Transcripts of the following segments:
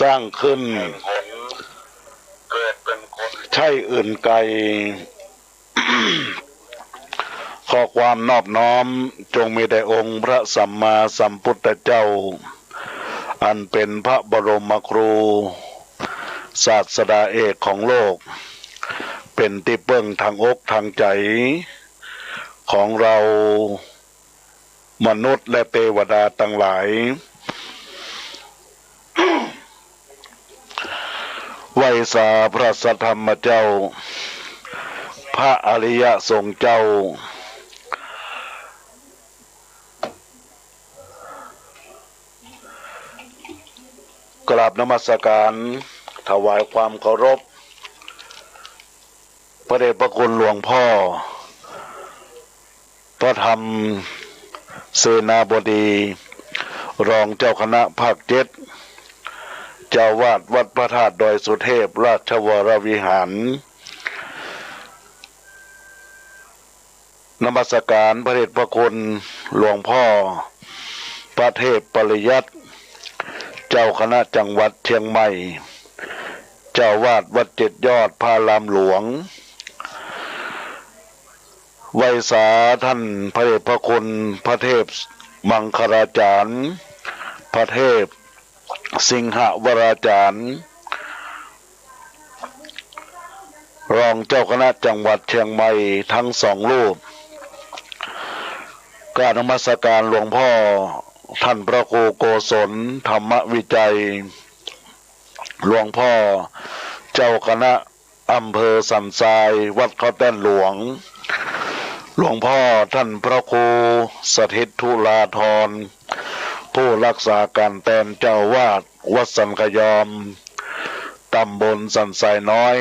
สร้างขึ้นใช่อื่นไกล ขอความนอบน้อมจงมีแด่องค์พระสัมมาสัมพุทธเจ้าอันเป็นพระบรมครูศาสดาเอกของโลกเป็นที่พึ่งทางอกทางใจของเรามนุษย์และเทวดาทั้งหลายไหว้สาพระสัทธรรมเจ้าพระอริยสงฆ์เจ้ากราบนมัสการถวายความเคารพพระเดชพระคุณหลวงพ่อพระธรรมเสนาบดีรองเจ้าคณะภาค7เจ้าวาดวัดพระธาตุดอยสุเทพราชวรวิหารนมัสการพระเดชพระคุณหลวงพ่อพระเทพปริยัติเจ้าคณะจังหวัดเชียงใหม่เจ้าวาดวัด7 ยอดพารามหลวงไวยสาท่านพระเดชพระคุณพระเทพมังคลาจารย์พระเทพสิงหวราจารย์รองเจ้าคณะจังหวัดเชียงใหม่ทั้ง2 รูปกราบนมัสการหลวงพ่อท่านพระครูโกศลธรรมวิจัยหลวงพ่อเจ้าคณะอำเภอสันทรายวัดเขาแต้นหลวงหลวงพ่อท่านพระครูสถิตธุลาธรผู้รักษาการแทนเจ้าวาดวัดสันขยอมตำบลสันทรายน้อย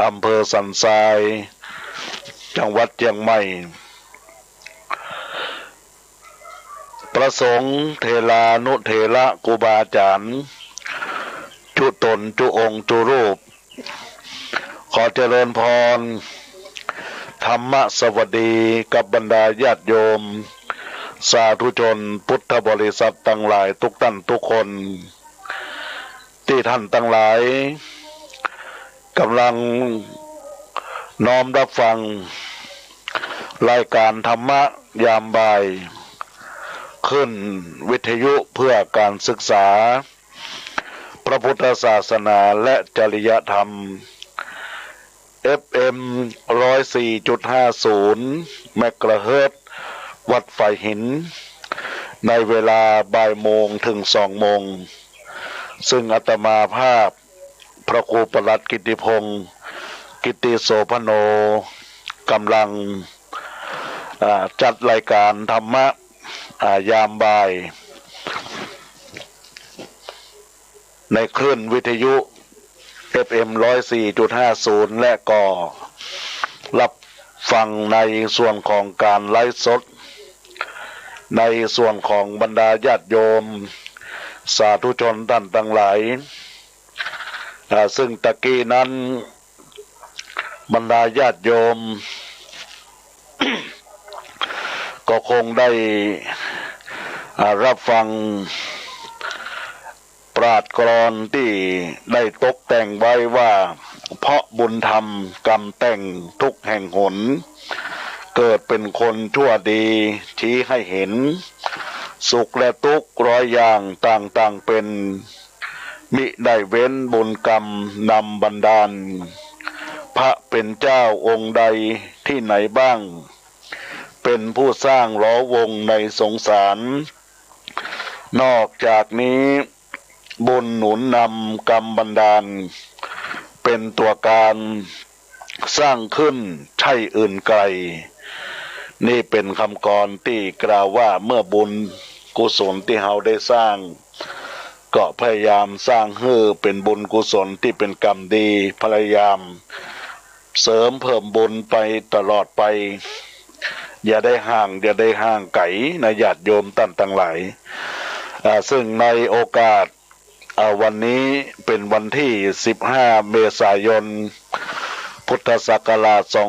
อำเภอสันทรายจังหวัดเชียงใหม่ประสงค์เทลานุเทระครูบาอาจารย์จุตนจุองค์จุรูปขอเจริญพรธรรมสวัสดีกับบรรดาญาติโยมสาธุชนพุทธบริษัททั้งหลายทุกท่านทุกคนที่ท่านทั้งหลายกำลังน้อมรับฟังรายการธรรมะยามบ่ายขึ้นวิทยุเพื่อการศึกษาพระพุทธศาสนาและจริยธรรม FM 104.50 เมกะเฮิรตซ์วัดไฟหินในเวลาบ่ายโมงถึง2 โมงซึ่งอาตมาภาพพระครูประหลัดกิติพงศ์กิติโสพโนกำลังจัดรายการธรรมะยามบ่ายในคลื่นวิทยุ FM 104.50 และก็รับฟังในส่วนของการไลฟ์สดในส่วนของบรรดาญาติโยมสาธุชนท่านทั้งหลายซึ่งตะกี้นั้นบรรดาญาติโยม ก็คงได้รับฟังปราชญ์กลอนที่ได้ตกแต่งไว้ว่าเพราะบุญธรรมกรรมแต่งทุกแห่งหนเกิดเป็นคนชั่วดีชี้ให้เห็นสุขและทุกข์ร้อยอย่างต่างๆเป็นมิได้เว้นบุญกรรมนำบันดาลพระเป็นเจ้าองค์ใดที่ไหนบ้างเป็นผู้สร้างล้อวงในสงสารนอกจากนี้บุญหนุนนำกรรมบันดาลเป็นตัวการสร้างขึ้นใช่อื่นไกลนี่เป็นคำกลอนที่กล่าวว่าเมื่อบุญกุศลที่เราได้สร้างก็พยายามสร้างให้เป็นบุญกุศลที่เป็นกรรมดีพยายามเสริมเพิ่มบุญไปตลอดไปอย่าได้ห่างไกลนะญาติโยมท่านทั้งหลายซึ่งในโอกาสวันนี้เป็นวันที่15 เมษายนพุทธศักราช 2564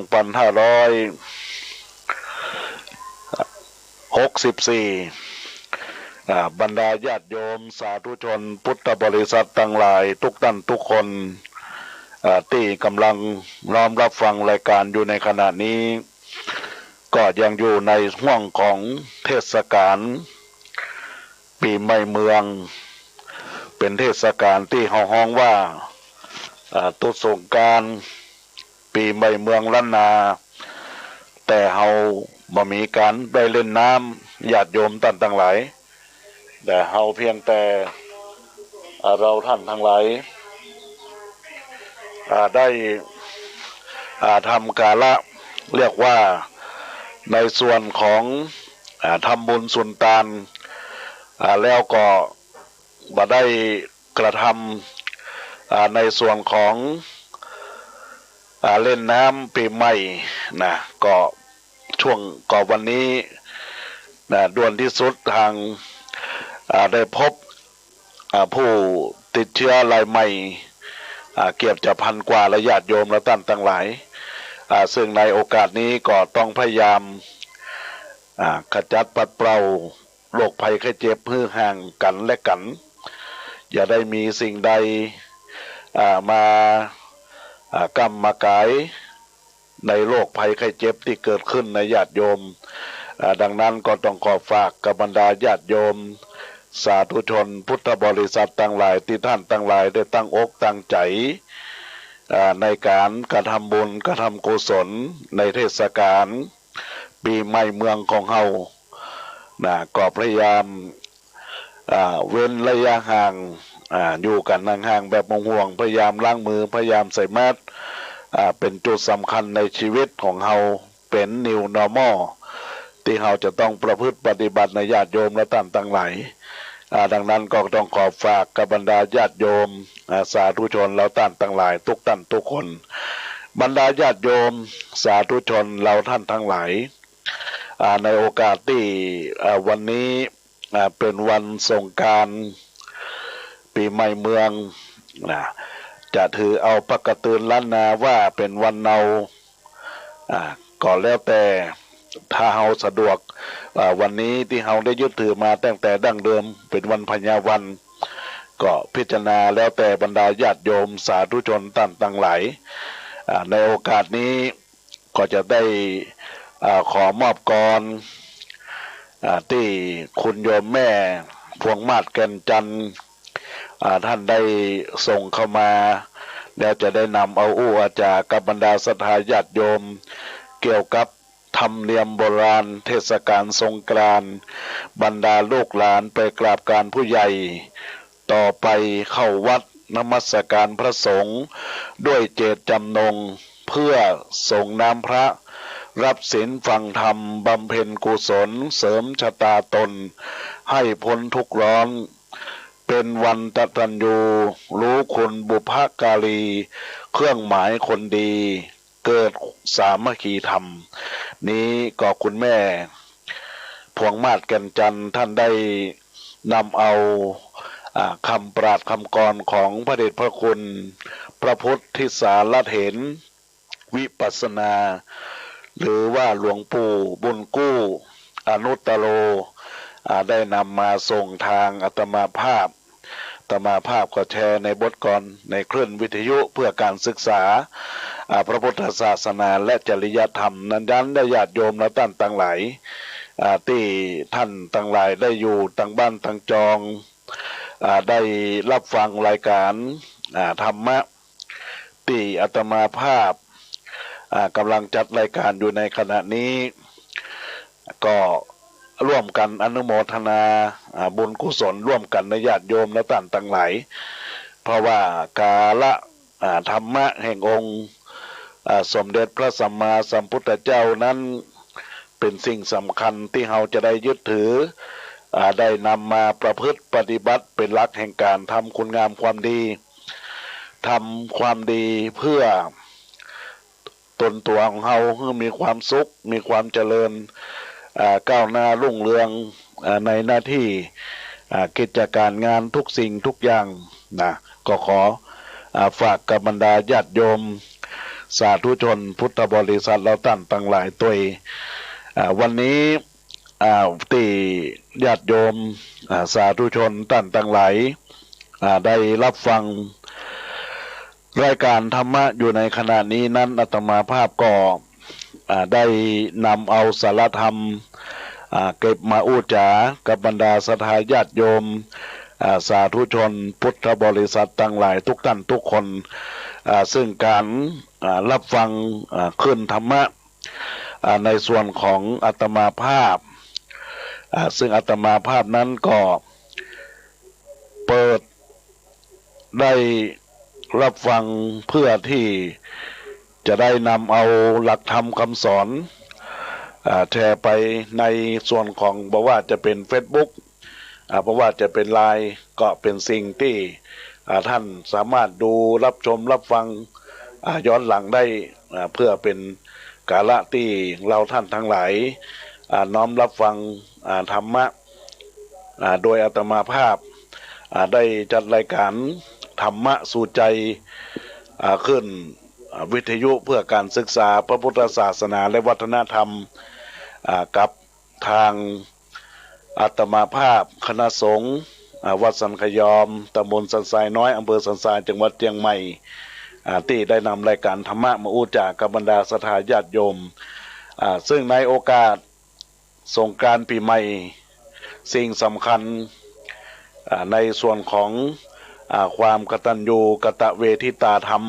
บรรดาญาติโยมสาธุชนพุทธบริษัททั้งหลายทุกท่านทุกคนที่กำลังน้อมรับฟังรายการอยู่ในขณะนี้ก็ยังอยู่ในห่วงของเทศกาลปีใหม่เมืองเป็นเทศกาลที่เฮาฮ้องว่าตุสงกรานต์ปีใหม่เมืองล้านนาแต่เฮาบ่มีการได้เล่นน้ำญาติโยมท่านทั้งหลายแต่เฮาเพียงแต่เราท่านทั้งหลายได้ทำกาละเรียกว่าในส่วนของทำบุญสุนทานแล้วก็บ่ได้กระทำในส่วนของเล่นน้ำปีใหม่นะก็ช่วงก่อนวันนี้ด่วนที่สุดทางได้พบผู้ติดเชื้อรายใหม่เกือบจะพันกว่าและญาติโยมและท่านทั้งหลายซึ่งในโอกาสนี้ก็ต้องพยายามขจัดปัดเป่าโรคภัยไข้เจ็บเพื่อห่างกันและกันอย่าได้มีสิ่งใดมากำมากายในโรคภัยไข้เจ็บที่เกิดขึ้นในญาติโยมดังนั้นก็ต้องขอฝากกับบรรดาญาติโยมสาธุชนพุทธบริษัททั้งหลายที่ท่านทั้งหลายได้ตั้งอกตั้งใจในการกระทำบุญกระทำกุศลในเทศกาลปีใหม่เมืองของเฮาก็พยายามเว้นระยะห่างอยู่กันห่างๆแบบห่วงๆพยายามล้างมือพยายามใส่แมสเป็นจุดสำคัญในชีวิตของเฮาเป็น New Normal ที่เฮาจะต้องประพฤติปฏิบัติในญาติโยมและท่านทั้งหลายดังนั้นก็ต้องขอฝากกับบรรดาญาติโยมสาธุชนเราท่านทั้งหลายทุกท่านทุกคนบรรดาญาติโยมสาธุชนเราท่านทั้งหลายในโอกาสที่วันนี้เป็นวันสงกรานต์ปีใหม่เมืองจะถือเอาปกติล้านนาว่าเป็นวันเนาก็แล้วแต่ถ้าเฮาสะดวกวันนี้ที่เฮาได้ยึดถือมาตั้งแต่ดั้งเดิมเป็นวันพญาวันก็พิจารณาแล้วแต่บรรดาญาติโยมสาธุชนท่านทั้งหลายในโอกาสนี้ก็จะได้ขอมอบกรที่คุณโยมแม่พวงมาศแก่นจันทร์ท่านได้ส่งเข้ามาแล้วจะได้นำเอาอู้อาจารย์กับบรรดาศรัทธาญาติโยมเกี่ยวกับธรรมเนียมโบราณเทศกาลสงกรานต์บรรดาลูกหลานไปกราบการผู้ใหญ่ต่อไปเข้าวัดนมัสการพระสงฆ์ด้วยเจตจำนงเพื่อส่งน้ำพระรับศีลฟังธรรมบำเพ็ญกุศลเสริมชะตาตนให้พ้นทุกข์ร้อนเป็นวันตรัญญูรู้คุณบุพการีเครื่องหมายคนดีเกิดสามัคคีธรรมนี้ก็คุณแม่พวงมาศแก่นจันทร์ท่านได้นำเอาคำปราชญ์คำกรของพระเดชพระคุณพระพุทธสารเถรวิปัสสนาหรือว่าหลวงปู่บุญกู้อนุตตโรได้นำมาส่งทางอาตมาภาพก็แชร์ในบทกลในคลื่นวิทยุเพื่อการศึกษาพระพุทธศาสนาและจริยธรรมนั้นได้ญาติโยมและท่านทั้งหลายที่ท่านทั้งหลายได้อยู่ตั้งบ้านตั้งจองได้รับฟังรายการธรรมะที่อาตมาภาพกำลังจัดรายการอยู่ในขณะนี้ก็ร่วมกันอนุโมทนาบุญกุศลร่วมกันในญาติโยมและท่านทั้งหลายเพราะว่ากาละธรรมะแห่งองค์สมเด็จพระสัมมาสัมพุทธเจ้านั้นเป็นสิ่งสำคัญที่เราจะได้ยึดถือได้นำมาประพฤติปฏิบัติเป็นหลักแห่งการทำคุณงามความดีทำความดีเพื่อตนตัวของเราให้มีความสุขมีความเจริญก้าวหน้ารุ่งเรืองในหน้าที่กิจการงานทุกสิ่งทุกอย่างก็ขอฝากกับบรรดาญาติโยมสาธุชนพุทธบริษัทเราท่านทั้งหลายตัววันนี้ ที่ญาติโยมสาธุชนท่านทั้งหลายได้รับฟังรายการธรรมะอยู่ในขณะนี้นั้นอาตมาภาพก็ได้นำเอาสารธรรมเก็บมาอู้จ๋ากับบรรดาศรัทธาญาติโยมสาธุชนพุทธบริษัททั้งหลายทุกท่านทุกคนซึ่งการรับฟังขึ้นธรรมะในส่วนของอาตมาภาพซึ่งอาตมาภาพนั้นก็เปิดได้รับฟังเพื่อที่จะได้นำเอาหลักธรรมคำสอนแชร์ไปในส่วนของบอกว่าจะเป็น Facebook เพราะว่าจะเป็นไลน์ก็เป็นสิ่งที่ท่านสามารถดูรับชมรับฟังย้อนหลังได้เพื่อเป็นกาละที่เราท่านทั้งหลายน้อมรับฟังธรรมะโดยอาตมาภาพได้จัดรายการธรรมะสู่ใจขึ้นวิทยุเพื่อการศึกษาพระพุทธศาสนาและวัฒนธรรมกับทางอาตมาภาพคณะสงฆ์วัดสันขยอมตำบลสันทรายน้อยอำเภอสันทรายจังหวัดเชียงใหม่ที่ได้นำรายการธรรมะมาอู้จากกับบรรดาศรัทธาญาติโยมซึ่งในโอกาสสงกรานต์ปีใหม่สิ่งสำคัญในส่วนของความกตัญญูกตเวทิตาธรรม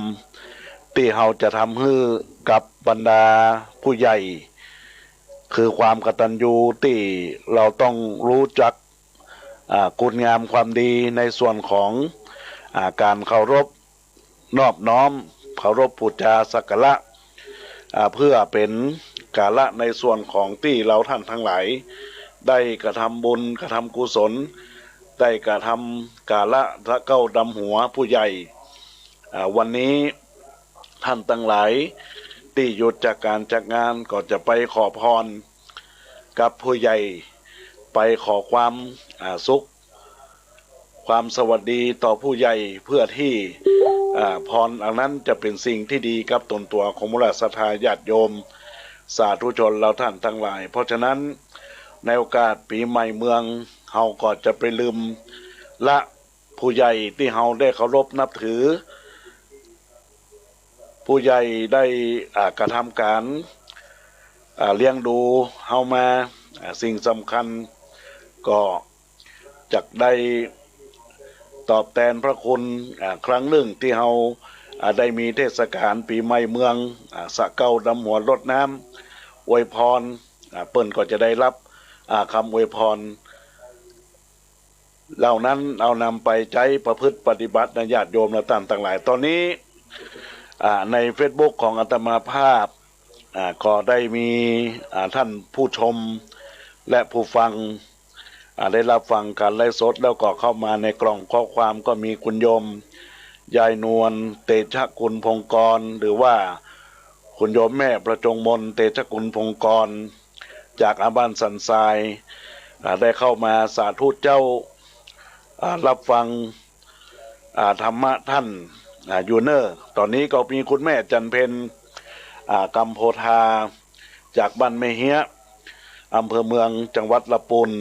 ที่เราจะทำให้กับบรรดาผู้ใหญ่คือความกตัญญูที่เราต้องรู้จักคุณงามความดีในส่วนของการเคารพนอบน้อมเคารพบูชาสักการะเพื่อเป็นกาละในส่วนของที่เราท่านทั้งหลายได้กระทำบุญกระทำกุศลได้กระทำกาละพระเก้าดำหัวผู้ใหญ่วันนี้ท่านทั้งหลายที่หยุดจากการจากงานก็จะไปขอพรกับผู้ใหญ่ไปขอความสุขความสวัสดีต่อผู้ใหญ่เพื่อที่พรอันนั้นจะเป็นสิ่งที่ดีกับตนตัวของมูลศรัทธาญาติโยมสาธุชนเราท่านทั้งหลายเพราะฉะนั้นในโอกาสปีใหม่เมืองเฮาก็จะไปลืมละผู้ใหญ่ที่เฮาได้เคารพนับถือผู้ใหญ่ได้กระทำการเลี้ยงดูเฮามาสิ่งสำคัญก็จักได้ตอบแทนพระคุณครั้งหนึ่งที่เฮาได้มีเทศกาลปีใหม่เมืองสะเก้าดำหัวรดน้ำอวยพรเปิ้นก็จะได้รับคำอวยพรเหล่านั้นเอานำไปใช้ประพฤติปฏิบัติในญาติโยมและท่านทั้งหลายตอนนี้ใน Facebook ของอาตมาภาพก็ได้มีท่านผู้ชมและผู้ฟังได้รับฟังการไลฟ์สดแล้วก็เข้ามาในกล่องข้อความก็มีคุณโยมยายนวลเตชะกุลพงกรหรือว่าคุณโยมแม่ประจงมนเตชะกุลพงกรจากอาบ้านสันทรายได้เข้ามาสาธุเจ้ารับฟังธรรมะท่านอยู่เนอร์ตอนนี้ก็มีคุณแม่จันเพนกำโพธาจากบ้านแม่เฮียอำเภอเมืองจังหวัดละปูน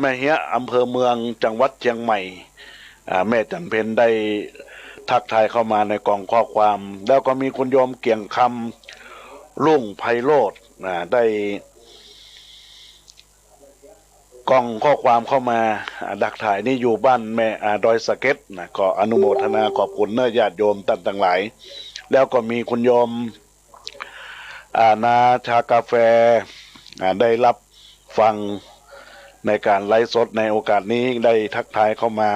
แม่เฮียอำเภอเมืองจังหวัดเชียงใหม่แม่จันเพนได้ทักทายเข้ามาในกล่องข้อความแล้วก็มีคุณโยมเกี่ยงคำรุ่งไพโรจน์ได้กล่องข้อความเข้ามาดักถ่ายนี่อยู่บ้านแม่ดอยสะเก็ดก็อนุโมทนาขอบคุณเนื้อญาติโยมท่านทั้งหลายแล้วก็มีคุณโยมนาชากาแฟได้รับฟังในการไลฟ์สดในโอกาสนี้ได้ทักทายเข้ามา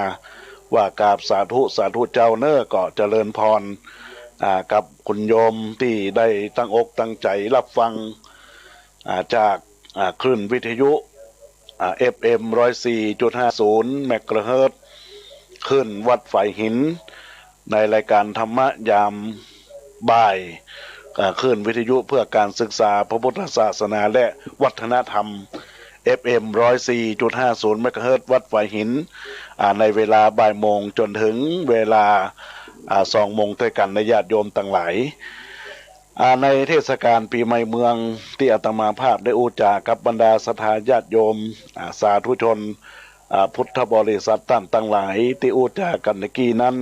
ว่ากราบสาธุสาธุเจ้าเนอก็เจริญพรกับคุณโยมที่ได้ตั้งอกตั้งใจรับฟังจากคลื่นวิทยุFM 104.50 เมกะเฮิรตซ์ขึ้นวัดฝ่ายหินในรายการธรรมะยามบ่ายขึ้นวิทยุเพื่อการศึกษาพระพุทธศาสนาและวัฒนธรรม FM 104.50 เมกะเฮิรตซ์วัดฝ่ายหินในเวลาบ่ายโมงจนถึงเวลา2 โมงด้วยกันในญาติโยมต่างหลาย ในเทศกาลปีใหม่เมืองที่อาตมาภาพได้อุจากับบรรดาศรัทธาญาติโยมสาธุชนพุทธบริษัทท่านตั้งหลายที่อุจากันเมื่อกี้นั้น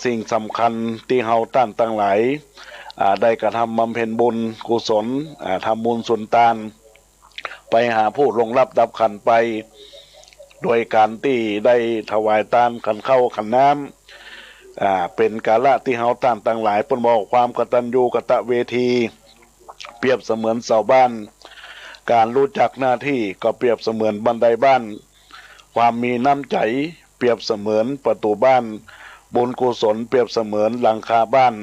สิ่งสำคัญที่เฮาท่านตั้งหลายได้กระทำบำเพ็ญบุญกุศลทำบุญสุนทานไปหาผู้ลงรับดับขันไปโดยการที่ได้ถวายทานขันเข้าขันน้ำเป็นกาละที่เฮาท่านตั้งหลายเพิ่นบอกความกตัญญูกตเวทีเปรียบเสมือนเสาบ้านการรู้จักหน้าที่ก็เปรียบเสมือนบันไดบ้านความมีน้ำใจเปรียบเสมือนประตูบ้านบุญกุศลเปรียบเสมือนหลังคาบ้าน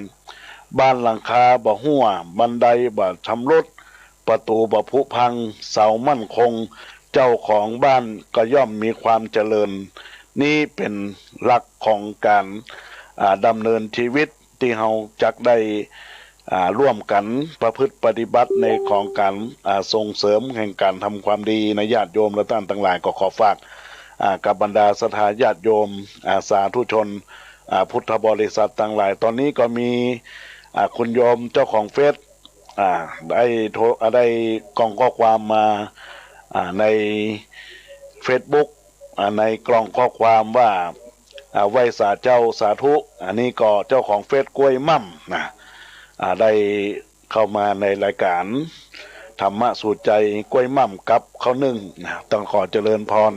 หลังคาบ่หัวบันไดบ่ชำรุดประตูบ่ผุพังเสามั่นคงเจ้าของบ้านก็ย่อมมีความเจริญนี่เป็นหลักของการดำเนินชีวิตที่เราจักได้ร่วมกันประพฤติปฏิบัติในของการส่งเสริมแห่งการทำความดีในญาติโยมและท่านทั้งหลายก็ขอฝากกับบรรดาศรัทธาญาติโยมสาธุชนพุทธบริษัททั้งหลายตอนนี้ก็มีคุณโยมเจ้าของเฟซได้กล่องข้อความมาใน Facebook ในกล่องข้อความว่าไหว้สาเจ้าสาธุอันนี้ก็เจ้าของเฟซกล้วยมั่มได้เข้ามาในรายการธรรมะสู่ใจกล้วยมั่มกับข้าวนึ่งต้องขอเจริญพร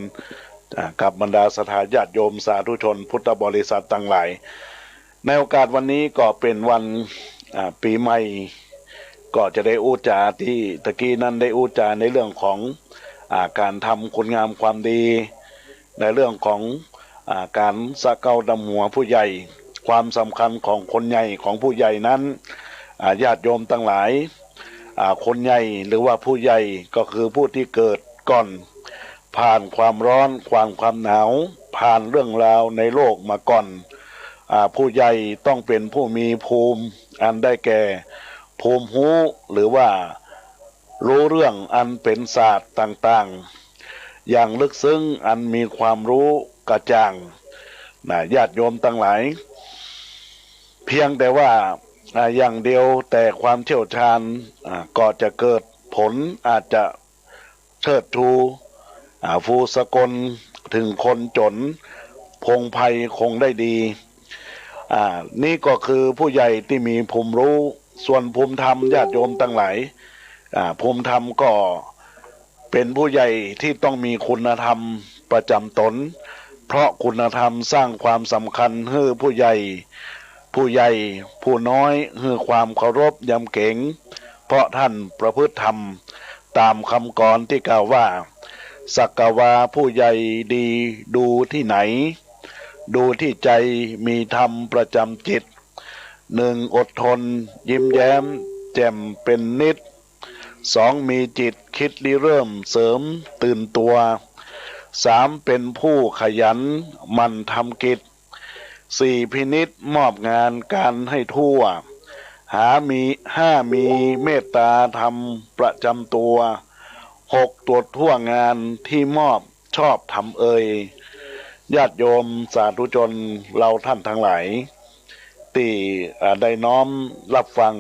กับบรรดาศรัทธาญาติโยมสาธุชนพุทธบริษัททั้งหลายในโอกาสวันนี้ก็เป็นวันปีใหม่ก็จะได้อุจาที่ตะกี้นั้นได้อุจาในเรื่องของการทำคุณงามความดีในเรื่องของการสะเกาดำหัวผู้ใหญ่ความสำคัญของคนใหญ่ของผู้ใหญ่นั้นญาติโยมทั้งหลายคนใหญ่หรือว่าผู้ใหญ่ก็คือผู้ที่เกิดก่อนผ่านความร้อนความหนาวผ่านเรื่องราวในโลกมาก่อนผู้ใหญ่ต้องเป็นผู้มีภูมิอันได้แก่ภูมิหูหรือว่ารู้เรื่องอันเป็นศาสตร์ต่างๆอย่างลึกซึ้งอันมีความรู้กระจ่างญาติโยมทั้งหลายเพียงแต่ว่าอย่างเดียวแต่ความเชี่ยวชาญก็จะเกิดผลอาจจะเชิดชูฟูสกลถึงคนจนพงไพคงได้ดีนี่ก็คือผู้ใหญ่ที่มีภูมิรู้ส่วนภูมิธรรมญาติโยมทั้งหลายภูมิธรรมก็เป็นผู้ใหญ่ที่ต้องมีคุณธรรมประจำตนเพราะคุณธรรมสร้างความสำคัญให้ผู้ใหญ่ผู้น้อยให้ความเคารพยำเกรงเพราะท่านประพฤติธรรมตามคำกรที่กล่าวว่าสักกวาผู้ใหญ่ดีดูที่ไหนดูที่ใจมีธรรมประจำจิตหนึ่งอดทนยิ้มแย้มแจ่มเป็นนิดสองมีจิตคิดริเริ่มเสริมตื่นตัวสามเป็นผู้ขยันมันทำกิจสี่พินิจมอบงานการให้ทั่วห้ามีเมตตาธรรมประจำตัวหกตรวจทั่วงานที่มอบชอบทำญาติโยมสาธุชนเราท่านทั้งหลายที่ได้น้อมรับฟัง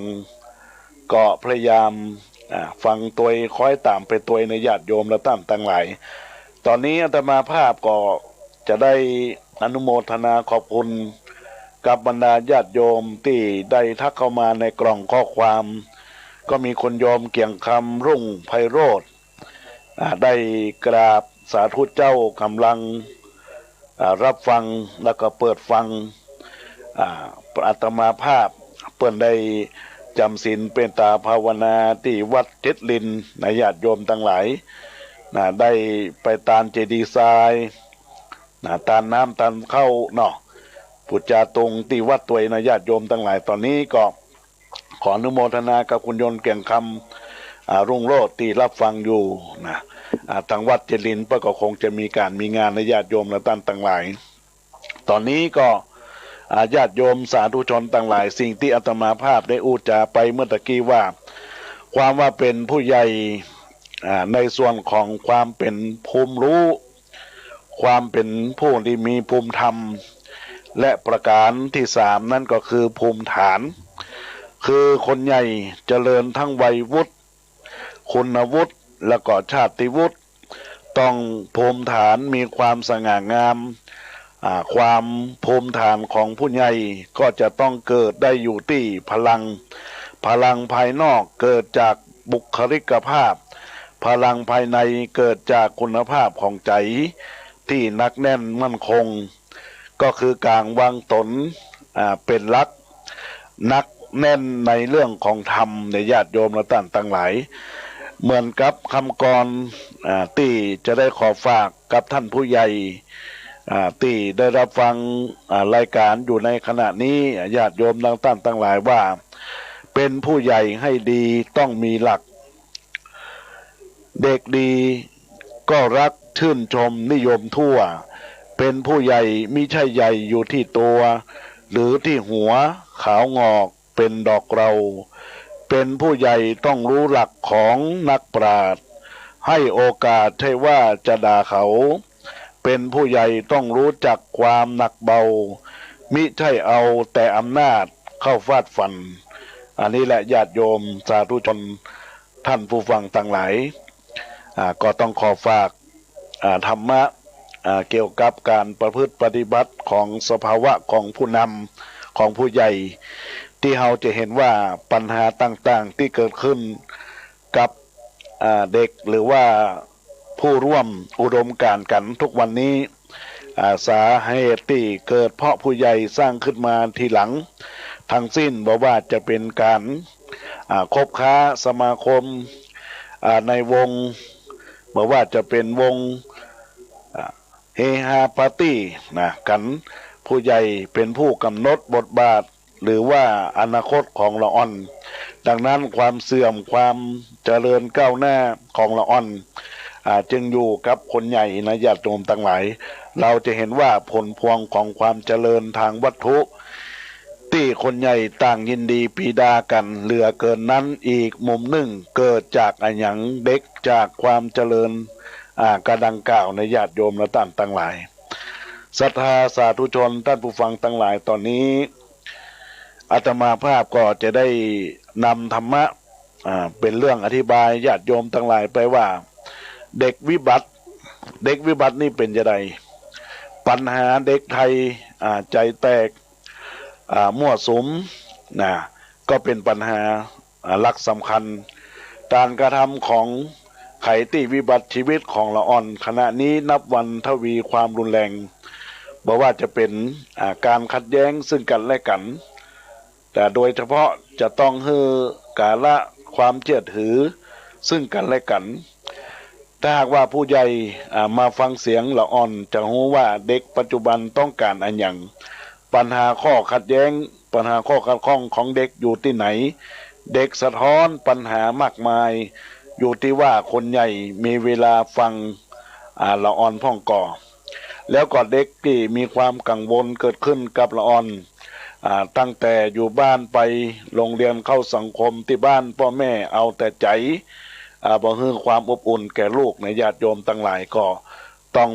ก็พยายามฟังตัวคอยตามไปตัวในญาติโยมและท่านทั้งหลายตอนนี้อาตมาภาพก็จะได้อนุโมทนาขอบคุณกับบรรดาญาติโยมที่ได้ทักเข้ามาในกล่องข้อความก็มีคนโยมเกี่ยงคำรุ่งไพโรธได้กราบสาธุเจ้ากำลังรับฟังแล้วก็เปิดฟังอาตมาภาพเปิ่นได้จำศีลเป็นตาภาวนาที่วัดเจ็ดลินในญาติโยมทั้งหลายได้ไปตานเจดีย์ทรายตานน้ำตานเข้าเนาะปุจจาตรงที่วัดตัวในญาติโยมทั้งหลายตอนนี้ก็ขออนุโมทนากับคุณโยมเก่งคำรุ่งโรจน์ที่รับฟังอยู่ทางวัดเจริญก็คงจะมีงานในญาติโยมและท่านทั้งหลายตอนนี้ก็ญาติโยมสาธุชนทั้งหลายสิ่งที่อาตมาภาพได้อุจาไปเมื่อตะกี้ว่าความว่าเป็นผู้ใหญ่ในส่วนของความเป็นภูมิรู้ความเป็นผู้ที่มีภูมิธรรมและประการที่สามนั่นก็คือภูมิฐาน คือคนใหญ่เจริญทั้งวัยวุฒิคุณวุฒิและก็ชาติวุฒิต้องภูมิฐานมีความสง่างามความภูมิฐานของผู้ใหญ่ก็จะต้องเกิดได้อยู่ที่พลังภายนอกเกิดจากบุคลิกภาพพลังภายในเกิดจากคุณภาพของใจที่หนักแน่นมั่นคงก็คือการวางตนเป็นหลักนักแน่นในเรื่องของธรรมในญาติโยมและท่านทั้งหลายเหมือนกับคำกรที่จะได้ขอฝากกับท่านผู้ใหญ่ที่ได้รับฟังรายการอยู่ในขณะนี้ญาติโยมทั้งท่านทั้งหลายว่าเป็นผู้ใหญ่ให้ดีต้องมีหลักเด็กดีก็รักชื่นชมนิยมทั่วเป็นผู้ใหญ่มิใช่ใหญ่อยู่ที่ตัวหรือที่หัวขาวงอกเป็นดอกเราเป็นผู้ใหญ่ต้องรู้หลักของนักปราชญ์ให้โอกาสใช่ว่าจะด่าเขาเป็นผู้ใหญ่ต้องรู้จักความหนักเบามิใช่เอาแต่อำนาจเข้าฟาดฟันอันนี้แหละญาติโยมสาธุชนท่านผู้ฟังทั้งหลายก็ต้องขอฝากธรรมะเกี่ยวกับการประพฤติปฏิบัติของสภาวะของผู้นำของผู้ใหญ่ที่เราจะเห็นว่าปัญหาต่างๆที่เกิดขึ้นกับเด็กหรือว่าผู้ร่วมอุดมการณ์กันทุกวันนี้สาเหตุที่เกิดเพราะผู้ใหญ่สร้างขึ้นมาทีหลังทั้งสิ้นบอกว่าจะเป็นการคบค้าสมาคมในวงบอกว่าจะเป็นวงเฮฮาปาร์ตี้กันผู้ใหญ่เป็นผู้กำหนดบทบาทหรือว่าอนาคตของละอ่อนดังนั้นความเสื่อมความเจริญก้าวหน้าของละอ่อนจึงอยู่กับคนใหญ่นะญาติโยมทั้งหลายเราจะเห็นว่าผลพวงของความเจริญทางวัตถุที่คนใหญ่ต่างยินดีปีดากันเหลือเกินนั้นอีกมุมหนึ่งเกิดจากอันหยังเด็กจากความเจริญกระดังกล่าวในญาติโยมและท่านทั้งหลายศรัทธาสาธุชนท่านผู้ฟังทั้งหลายตอนนี้อาตมาภาพก็จะได้นำธรรมะเป็นเรื่องอธิบายญาติโยมทั้งหลายไปว่าเด็กวิบัตินี่เป็นยังไงปัญหาเด็กไทยใจแตกมั่วสุมก็เป็นปัญหาหลักสำคัญการกระทำของไขที่วิบัติชีวิตของละอ่อนขณะนี้นับวันทวีความรุนแรงบอกว่าจะเป็นการขัดแย้งซึ่งกันและกันแต่โดยเฉพาะจะต้องให้กาละความเชื่อถือซึ่งกันและกันถ้าหากว่าผู้ใหญ่มาฟังเสียงละอ่อนจะรู้ว่าเด็กปัจจุบันต้องการอันอย่างปัญหาข้อขัดแย้งปัญหาข้อขัดข้องของเด็กอยู่ที่ไหนเด็กสะท้อนปัญหามากมายอยู่ที่ว่าคนใหญ่มีเวลาฟังละอ่อนพ่องก่อแล้วก็เด็กที่มีความกังวลเกิดขึ้นกับละอ่อนตั้งแต่อยู่บ้านไปโรงเรียนเข้าสังคมที่บ้านพ่อแม่เอาแต่ใจบ่ให้ความอบอุ่นแก่ลูกในญาติโยมทั้งหลายก็ต้อง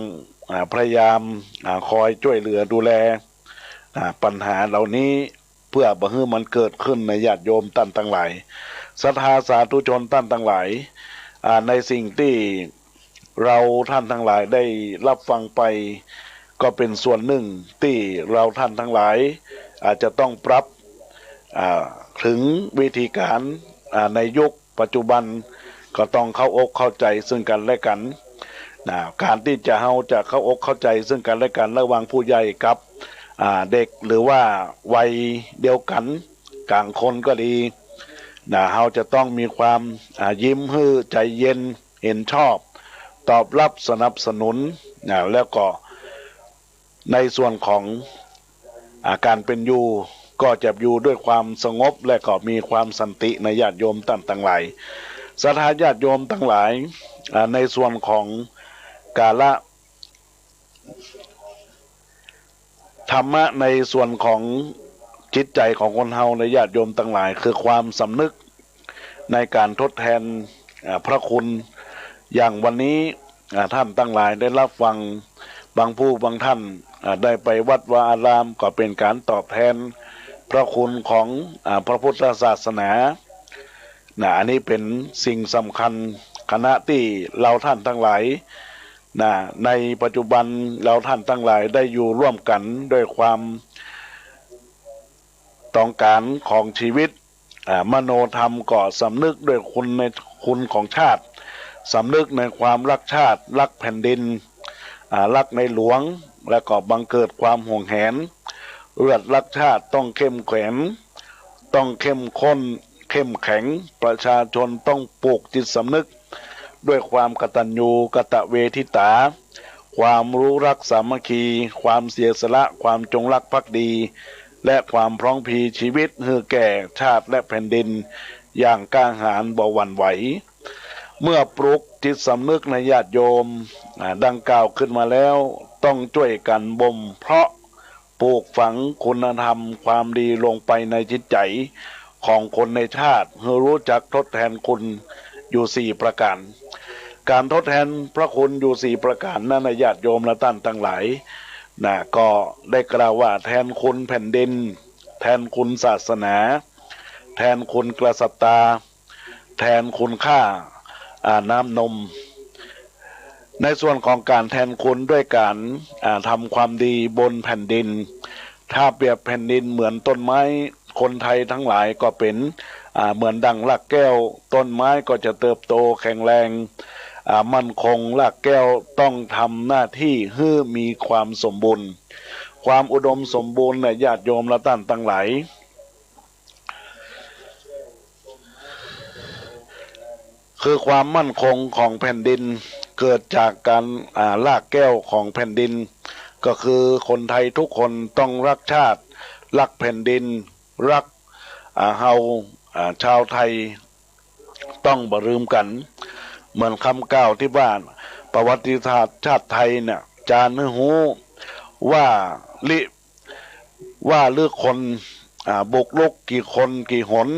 พยายามคอยช่วยเหลือดูแลปัญหาเหล่านี้เพื่อบ่ให้มันเกิดขึ้นในญาติโยมท่านทั้งหลายศรัทธาสาธุชนท่านทั้งหลายในสิ่งที่เราท่านทั้งหลายได้รับฟังไปก็เป็นส่วนหนึ่งที่เราท่านทั้งหลายอาจจะต้องปรับถึงวิธีการในยุคปัจจุบันก็ต้องเข้าอกเข้าใจซึ่งกันและกันการที่จะเข้าอกเข้าใจซึ่งกันและกันระหว่างผู้ใหญ่กับเด็กหรือว่าวัยเดียวกันกลางคนก็ดีเราจะต้องมีความยิ้มฮือใจเย็นเห็นชอบตอบรับสนับสนุนแล้วก็ในส่วนของการเป็นอยู่ก็จะอยู่ด้วยความสงบและก็มีความสันติในญาติโยมท่านทั้งหลายศรัทธาญาติโยมทั้งหลายในส่วนของกาละธรรมะในส่วนของจิตใจของคนเฮาในญาติโยมทั้งหลายคือความสำนึกในการทดแทนพระคุณอย่างวันนี้ท่านทั้งหลายได้รับฟังบางผู้บางท่านได้ไปวัดวาอารามก็เป็นการตอบแทน พระคุณของพระพุทธศาสนาอันนี้เป็นสิ่งสำคัญคณะที่เราท่านทั้งหลายในปัจจุบันเราท่านทั้งหลายได้อยู่ร่วมกันด้วยความต้องการของชีวิตมโนธรรมก่อสำนึกด้วยคุณในคุณของชาติสำนึกในความรักชาติรักแผ่นดินรักในหลวงและก็บังเกิดความห่วงแหนเลือดรักชาติต้องเข้มแข็งต้องเข้มข้นเข้มแข็งประชาชนต้องปลูกจิตสำนึกด้วยความกตัญญูกตเวทิตาความรู้รักสามัคคีความเสียสละความจงรักภักดีและความพร้อมเพรียงชีวิตให้แก่ชาติและแผ่นดินอย่างกล้าหาญบ่หวั่นไหวเมื่อปลุกจิตสำนึกในญาติโยมดังกล่าวขึ้นมาแล้วต้องช่วยกันบ่มเพาะปลูกฝังคุณธรรมความดีลงไปในจิตใจของคนในชาติให้รู้จักทดแทนคุณอยู่4ประการการทดแทนพระคุณอยู่4ประการนั้นญาติโยมและท่านทั้งหลายก็ได้กล่าวว่าแทนคุณแผ่นดินแทนคุณศาสนาแทนคุณกษัตริย์แทนคุณค่าน้ำนมในส่วนของการแทนคุณด้วยการทำความดีบนแผ่นดินถ้าเปรียบแผ่นดินเหมือนต้นไม้คนไทยทั้งหลายก็เป็นเหมือนดังรากแก้วต้นไม้ก็จะเติบโตแข็งแรงมั่นคงรากแก้วต้องทำหน้าที่ให้มีความสมบูรณ์ความอุดมสมบูรณ์ในญาติโยมและท่านทั้งหลายคือความมั่นคงของแผ่นดินเกิดจากการรากแก้วของแผ่นดินก็คือคนไทยทุกคนต้องรักชาติรักแผ่นดินรักเฮาชาวไทยต้องบ่ลืมกันเหมือนคำกล่าวที่บ้านประวัติศาสตร์ชาติไทยเนี่ยจารึกหูว่าเลือกคนบุกรุกกี่คนกี่หน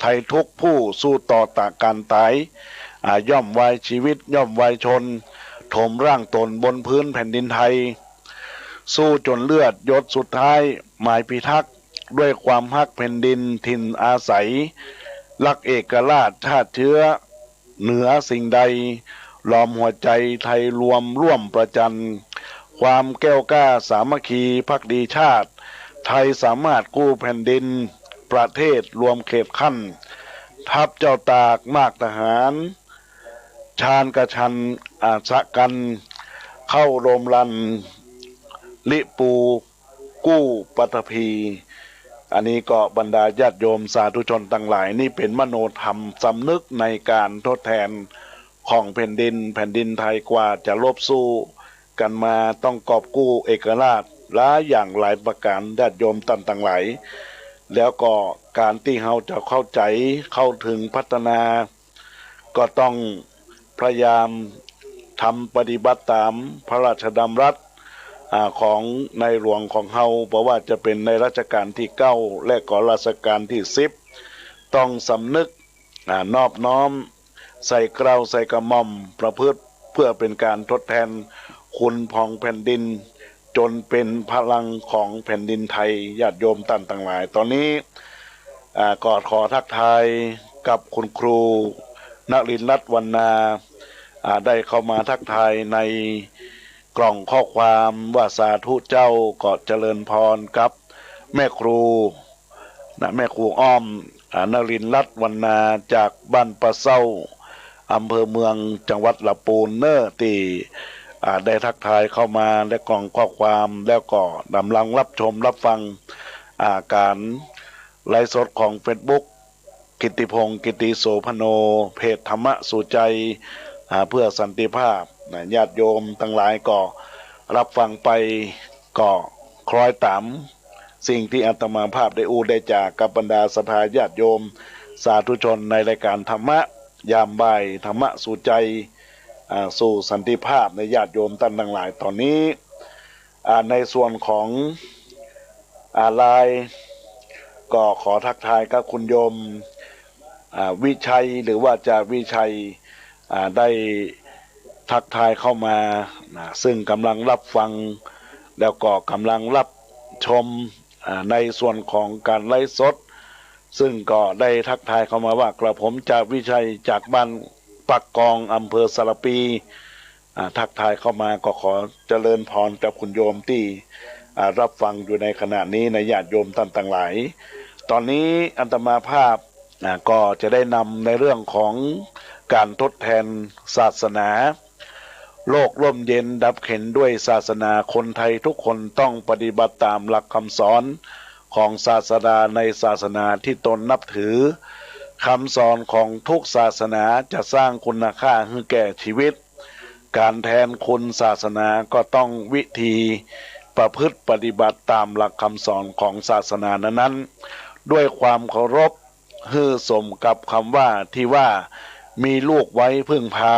ไทยทุกผู้สู้ต่อตาการตายย่อมไว้ชีวิตย่อมไว้ชนถมร่างตนบนพื้นแผ่นดินไทยสู้จนเลือดหยดสุดท้ายหมายพิทักษ์ด้วยความฮักแผ่นดินถิ่นอาศัยรักเอกราชชาติเชื้อเหนือสิ่งใดล้อมหัวใจไทยรวมร่วมประจันความแก้วกล้าสามัคคีภักดีชาติไทยสามารถกู้แผ่นดินประเทศรวมเขตขั้นทัพเจ้าตากมากทหารชาญกระชันอาชะกันเข้าโรมรันลิปูกู้ปัตภีอันนี้ก็บรรดาญาติโยมสาธุชนทั้งหลายนี่เป็นมโนธรรมสำนึกในการทดแทนของแผ่นดินไทยกว่าจะลบสู้กันมาต้องกอบกู้เอกราชหลายอย่างหลายประการญาติโยมท่านทั้งหลายแล้วก็การที่เราจะเข้าใจเข้าถึงพัฒนาก็ต้องพยายามทำปฏิบัติตามพระราชดำรัสของในหลวงของเฮาเพราะว่าจะเป็นในรัชกาลที่9และก็รัชกาลที่10ต้องสำนึกนอบน้อมใส่เกล้าใส่กระหม่อมประพฤติเพื่อเป็นการทดแทนคุณของแผ่นดินจนเป็นพลังของแผ่นดินไทยญาติโยมท่านทั้งหลายตอนนี้ก็ขอทักทายกับคุณครูนฤนทร์ รัตน์วรรณาได้เข้ามาทักทายในกล่องข้อความว่าสาธุเจ้าก็เจริญพรกับแม่ครูแม่ครูอ้อมนฤนทร์ รัตน์วรรณาจากบ้านปะเซ้าอำเภอเมืองจังหวัดลำพูนเนอตีได้ทักทายเข้ามาและกล่องข้อความแล้วก็กำลังรับชมรับฟังการไลฟ์สดของ Facebook กิตติพงศ์กิติโสพโนเพจธรรมะสู่ใจเพื่อสันติภาพญาติโยมทั้งหลายก็รับฟังไปก็คล้อยตามสิ่งที่อาตมาภาพได้ได้จากกับบรรดาศรัทธาญาติโยมสาธุชนในรายการธรรมะยามบ่ายธรรมะสู่ใจสู่สันติภาพในญาติโยมท่านทั้งหลายตอนนี้ในส่วนของไลน์ก็ขอทักทายกับคุณโยมวิชัยหรือว่าจะวิชัยได้ทักทายเข้ามาซึ่งกำลังรับฟังแล้วก็กำลังรับชม ในส่วนของการไลฟ์สดซึ่งก็ได้ทักทายเข้ามาว่ากระผมจากวิชัยจากบ้านปักกองอำเภอสารปีทักทายเข้ามาก็ขอเจริญพรกับคุณโยมที่รับฟังอยู่ในขณะนี้ในญาติโยมท่านต่างหลายตอนนี้อาตมาภาพก็จะได้นำในเรื่องของการทดแทนศาสนาโลกร่มเย็นดับเข็นด้วยศาสนาคนไทยทุกคนต้องปฏิบัติตามหลักคำสอนของศาสดาในศาสนาที่ตนนับถือคำสอนของทุกศาสนาจะสร้างคุณค่าให้แก่ชีวิตการแทนคุณศาสนาก็ต้องวิธีประพฤติปฏิบัติตามหลักคำสอนของศาสนานั้นๆด้วยความเคารพฮือสมกับคำว่าที่ว่ามีลูกไว้พึ่งพา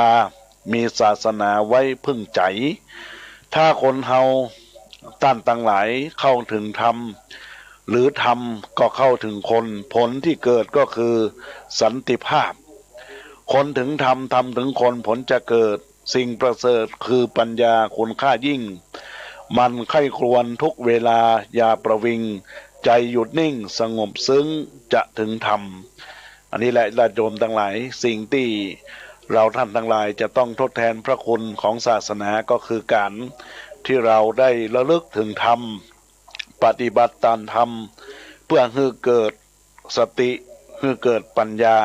มีศาสนาไว้พึ่งใจถ้าคนเฮาท่านต่างหลายเข้าถึงธรรมหรือธรรมก็เข้าถึงคนผลที่เกิดก็คือสันติภาพคนถึงธรรมธรรมถึงคนผลจะเกิดสิ่งประเสริฐคือปัญญาคุณค่ายิ่งมันใคร่ครวญทุกเวลาอย่าประวิงใจหยุดนิ่งสงบซึ้งจะถึงธรรมอันนี้แหละญาติโยมทั้งหลายสิ่งที่เราท่านทั้งหลายจะต้องทดแทนพระคุณของศาสนาก็คือการที่เราได้ระลึกถึงธรรมปฏิบัติตามธรรมเพื่อให้เกิดสติให้เกิดปัญญา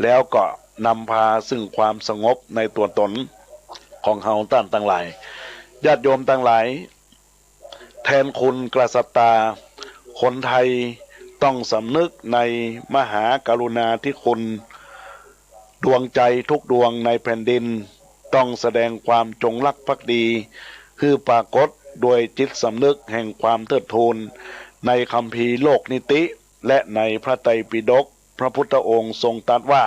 แล้วก็นำพาซึ่งความสงบในตัวตนของเฮาท่านทั้งหลายญาติโยมทั้งหลายแทนคุณกษัตริย์คนไทยต้องสำนึกในมหากรุณาธิคุณดวงใจทุกดวงในแผ่นดินต้องแสดงความจงรักภักดีคือปรากฏโดยจิตสำนึกแห่งความเทิดทูนในคัมภีร์โลกนิติและในพระไตรปิฎกพระพุทธองค์ทรงตรัสว่า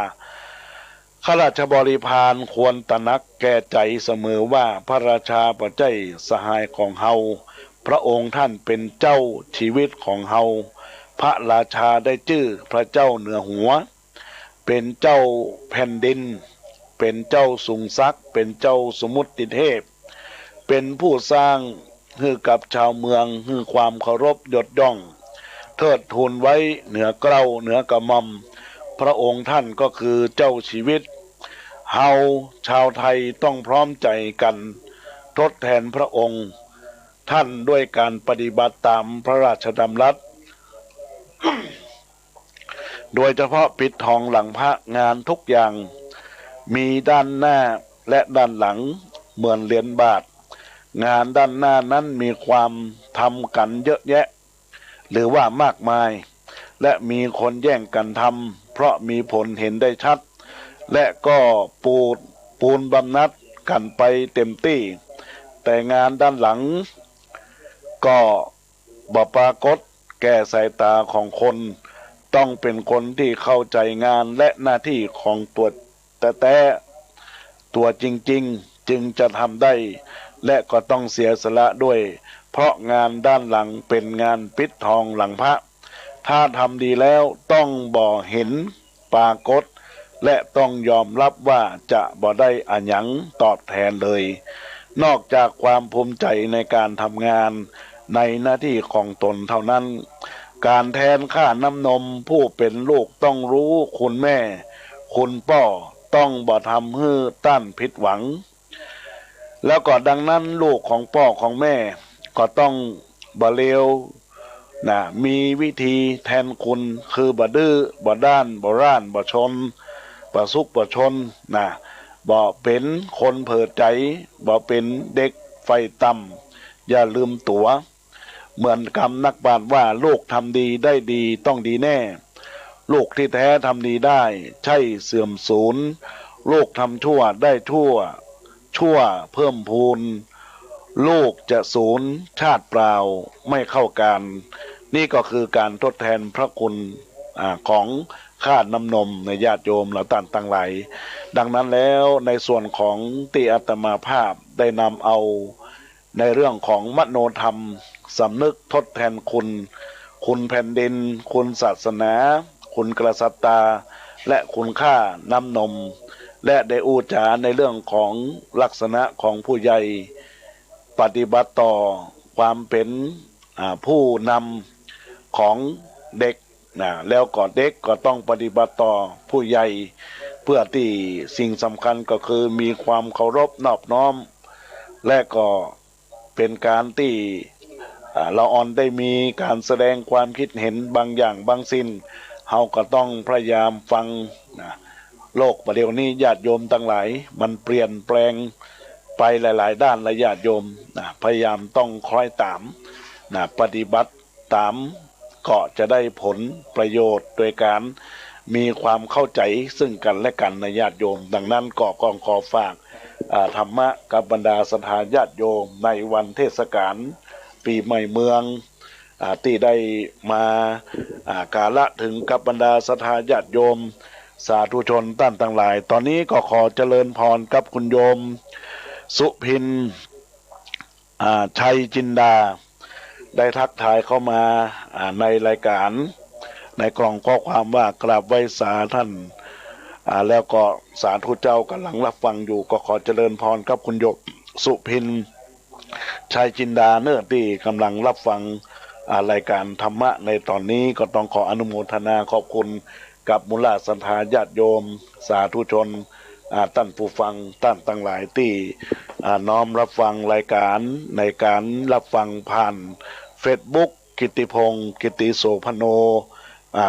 ข้าราชบริพารควรตระหนักแก่ใจเสมอว่าพระราชาปัจจัยสหายของเฮาพระองค์ท่านเป็นเจ้าชีวิตของเฮาพระราชาได้ชื่อพระเจ้าเหนือหัวเป็นเจ้าแผ่นดินเป็นเจ้าสูงศักดิ์เป็นเจ้าสมุติเทพเป็นผู้สร้างให้กับชาวเมืองให้ความเคารพยศย่องเทิดทูนไว้เหนือเกล้าเหนือกระหม่อมพระองค์ท่านก็คือเจ้าชีวิตเฮาชาวไทยต้องพร้อมใจกันทดแทนพระองค์ท่านด้วยการปฏิบัติตามพระราชดำรัส โดยเฉพาะปิดทองหลังพระงานทุกอย่างมีด้านหน้าและด้านหลังเหมือนเหรียญบาทงานด้านหน้านั้นมีความทำกันเยอะแยะหรือว่ามากมายและมีคนแย่งกันทำเพราะมีผลเห็นได้ชัดและก็ปูนบำนัดกันไปเต็มที่แต่งานด้านหลังก็บ่ปรากฏแก่สายตาของคนต้องเป็นคนที่เข้าใจงานและหน้าที่ของตัวแต่ตัวจริงๆจึงจะทำได้และก็ต้องเสียสละด้วยเพราะงานด้านหลังเป็นงานปิดทองหลังพระถ้าทำดีแล้วต้องบ่เห็นปรากฏและต้องยอมรับว่าจะบ่ได้อันหยังตอบแทนเลยนอกจากความภูมิใจในการทำงานในหน้าที่ของตนเท่านั้นการแทนค่าน้ำนมผู้เป็นลูกต้องรู้คุณแม่คุณพ่อต้องบ่ทำให้ต้านผิดหวังแล้วก็ดังนั้นลูกของพ่อของแม่ก็ต้องบ่เลวมีวิธีแทนคุณคือบ่ดื้อบ่ด้านบ่ร้านบ่ชนบ่ซุกบ่ชนบ่เป็นคนเผลอใจบ่เป็นเด็กไฟต่ำอย่าลืมตัวเหมือนคำนักปราชญ์ว่าลูกทำดีได้ดีต้องดีแน่ลูกที่แท้ทำดีได้ใช่เสื่อมสูญลูกทำชั่วได้ชั่วเพิ่มพูนลูกจะสูญชาติเปล่าไม่เข้ากันนี่ก็คือการทดแทนพระคุณของค่าน้ำนมในญาติโยมเหล่าต่างต่างหลายดังนั้นแล้วในส่วนของที่อาตมาภาพได้นำเอาในเรื่องของมโนธรรมสำนึกทดแทนคุณแผ่นดินคุณศาสนาคุณกษัตริย์และคุณค่าน้ำนมและได้อูจาในเรื่องของลักษณะของผู้ใหญ่ปฏิบัติต่อความเป็นผู้น ของเด็กนะแล้วก็เด็กก็ต้องปฏิบัติต่อผู้ใหญ่เพื่อที่สิ่งสำคัญก็คือมีความเคารพนอบน้อมและก็เป็นการที่ละอ่อนได้มีการแสดงความคิดเห็นบางอย่างบางสิ่งเฮาก็ต้องพยายามฟังนะโลกประเดี๋ยวนี้ญาติโยมทั้งหลายมันเปลี่ยนแปลงไปหลายๆด้านและญาติโยมนะพยายามต้องคอยตามนะปฏิบัติตามก็จะได้ผลประโยชน์โดยการมีความเข้าใจซึ่งกันและกันในญาติโยมดังนั้นก็ขอฝากธรรมะกับบรรดาศรัทธาญาติโยมในวันเทศกาลปีใหม่เมืองที่ได้มากาละถึงกับบรรดาศรัทธาญาติโยมสาธุชนท่านทั้งหลายตอนนี้ก็ขอเจริญพรกับคุณโยมสุพินชัยจินดาได้ทักทายเข้ามาในรายการในกล่องข้อความว่ากราบไหว้สาท่านแล้วก็สาธุเจ้ากำลังรับฟังอยู่ก็ขอเจริญพรกับคุณโยมสุพินชัยจินดาเนื้อที่กำลังรับฟังรายการธรรมะในตอนนี้ก็ต้องขออนุโมทนาขอบคุณกับมูลศรัทธาญาติโยมสาธุชนท่านผู้ฟังท่านทั้งหลายที่น้อมรับฟังรายการในการรับฟังผ่านเฟซบุ๊กกิติพงศ์กิติโสพโน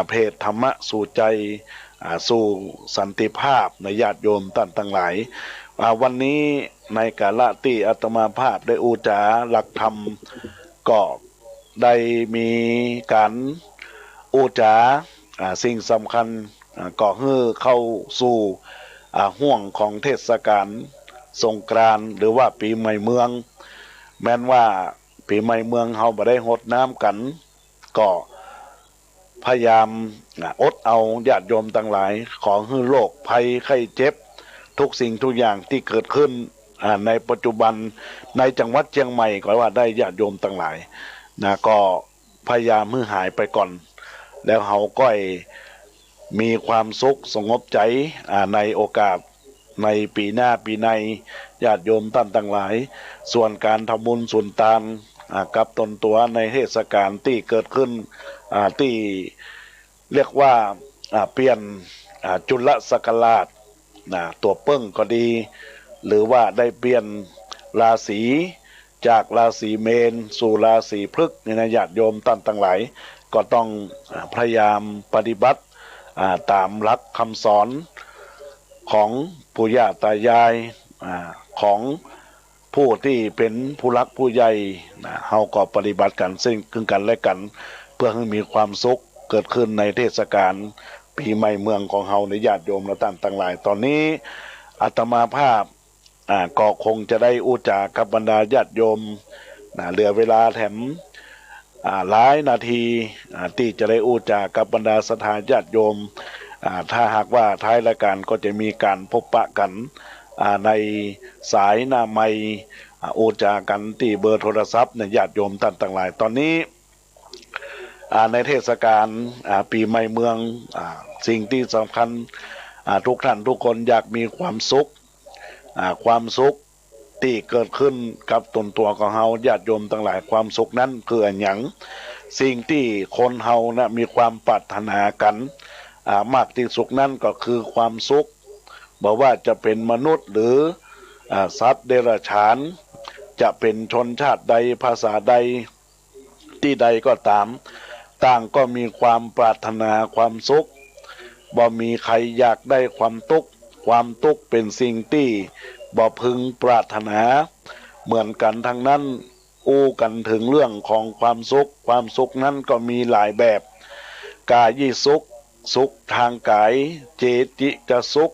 เพจธรรมะสู่ใจสู่สันติภาพในญาติโยมท่านทั้งหลายวันนี้ในกาลที่อาตมาภาพได้อุจาหลักธรรมก็ได้มีการอุจาสิ่งสำคัญก็คือเข้าสู่ห่วงของเทศกาลสงกรานต์หรือว่าปีใหม่เมืองแม้นว่าปีใหม่เมืองเฮาบ่ได้รดน้ำกันก็พยายามอดเอาญาติโยมทั้งหลายของฮือโรคภัยไข้เจ็บทุกสิ่งทุกอย่างที่เกิดขึ้นในปัจจุบันในจังหวัดเชียงใหม่ก็ว่าได้ญาติโยมทั้งหลายก็พยายามมือหายไปก่อนแล้วเฮาก็มีความสุขสงบใจในโอกาสในปีหน้าปีในญาติโยมท่านทั้งหลายส่วนการทำบุญสุนทานกับตนตัวในเทศกาลที่เกิดขึ้นที่เรียกว่าเปลี่ยนจุลศักราชตัวเปิ้งก็ดีหรือว่าได้เปลี่ยนราศีจากราศีเมษสู่ราศีพฤษนี่นะญาติโยมท่านทั้งหลายก็ต้องพยายามปฏิบัติตามหลักคำสอนของปู่ย่าตายายของผู้ที่เป็นผู้รักผู้ใหญ่เฮาก็ปฏิบัติกันซึ่งกันและกันเพื่อให้มีความสุขเกิดขึ้นในเทศกาลปีใหม่เมืองของเฮาในญาติโยมและท่านทั้งหลายตอนนี้อาตมาภาพก็คงจะได้อุจากับบรรดาญาติโยมเหลือเวลาแถมหลายนาทีที่จะได้อุจากับบรรดาศรัทธาญาติโยมถ้าหากว่าท้ายรายการก็จะมีการพบปะกันในสายหน้าไมค์อุจากันที่เบอร์โทรศัพท์ในญาติโยมท่านต่างหลายตอนนี้ในเทศกาลปีใหม่เมืองสิ่งที่สำคัญทุกท่านทุกคนอยากมีความสุขความสุขที่เกิดขึ้นกับตนตัวของเฮาญาติโยมทั้งหลายความสุขนั้นคืออันหยังสิ่งที่คนเฮานะมีความปรารถนากันมากที่สุดนั้นก็คือความสุขบอกว่าจะเป็นมนุษย์หรือสัตว์เดรัจฉานจะเป็นชนชาติใดภาษาใดที่ใดก็ตามต่างก็มีความปรารถนาความสุขบ่มีใครอยากได้ความทุกข์เป็นสิ่งที่บ่พึงปรารถนาเหมือนกันทั้งนั้นอู้กันถึงเรื่องของความสุขนั้นก็มีหลายแบบกายิสุขทางกายเจติกสุ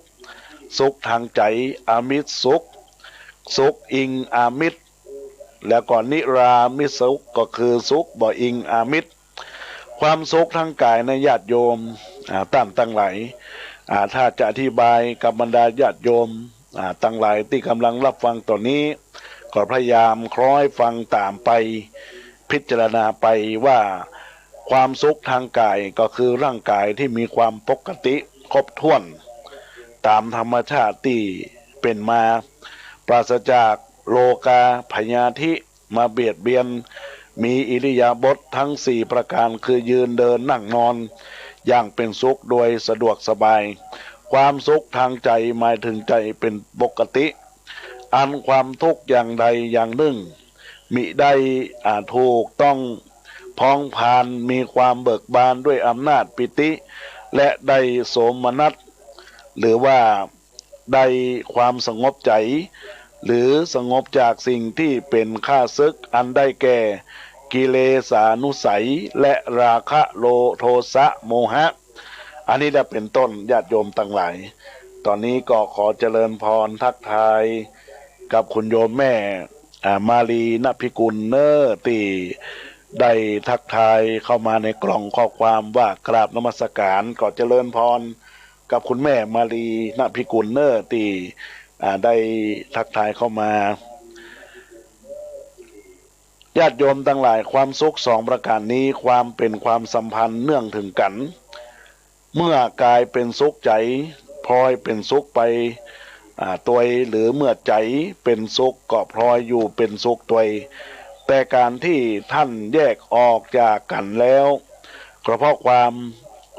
ขทางใจอามิตสุขอิงอามิตแล้วก็นิรามิสุขก็คือสุขบ่อิงอามิตความสุขทางกายในญาติโยมตั้งหลายถ้าจะอธิบายกับบรรดาญาติโยมตั้งหลายที่กำลังรับฟังตอนนี้ก็พยายามคล้อยฟังตามไปพิจารณาไปว่าความสุขทางกายก็คือร่างกายที่มีความปกติครบถ้วนตามธรรมชาติที่เป็นมาปราศจากโลกาพยาธิมาเบียดเบียน มีอิริยาบถทั้งสี่ประการคือยืนเดินนั่งนอนอย่างเป็นสุขโดยสะดวกสบายความสุขทางใจหมายถึงใจเป็นปกติอันความทุกข์อย่างใดอย่างหนึ่งมิได้ถูกต้องพองพานมีความเบิกบานด้วยอำนาจปิติและได้โสมนัสหรือว่าได้ความสงบใจหรือสงบจากสิ่งที่เป็นข้าศึกอันได้แก่กิเลสานุสัยและราคะโลโทสะโมหะอันนี้ได้เป็นต้นญาติโยมทั้งหลายตอนนี้ก็ขอเจริญพรทักทายกับคุณโยมแม่มาลีณพิกุลเนอร์ตีได้ทักทายเข้ามาในกล่องข้อความว่ากราบนมัสการก็เจริญพรกับคุณแม่มาลีณพิกุลเนอร์ตีได้ทักทายเข้ามาญาติโยมทั้งหลายความสุขสองประการนี้ความเป็นความสัมพันธ์เนื่องถึงกันเมื่อกายเป็นสุขใจพลอยเป็นสุขไปตัวหรือเมื่อใจเป็นสุขก็พลอยอยู่เป็นสุขตัวแต่การที่ท่านแยกออกจากกันแล้วก็เพราะความ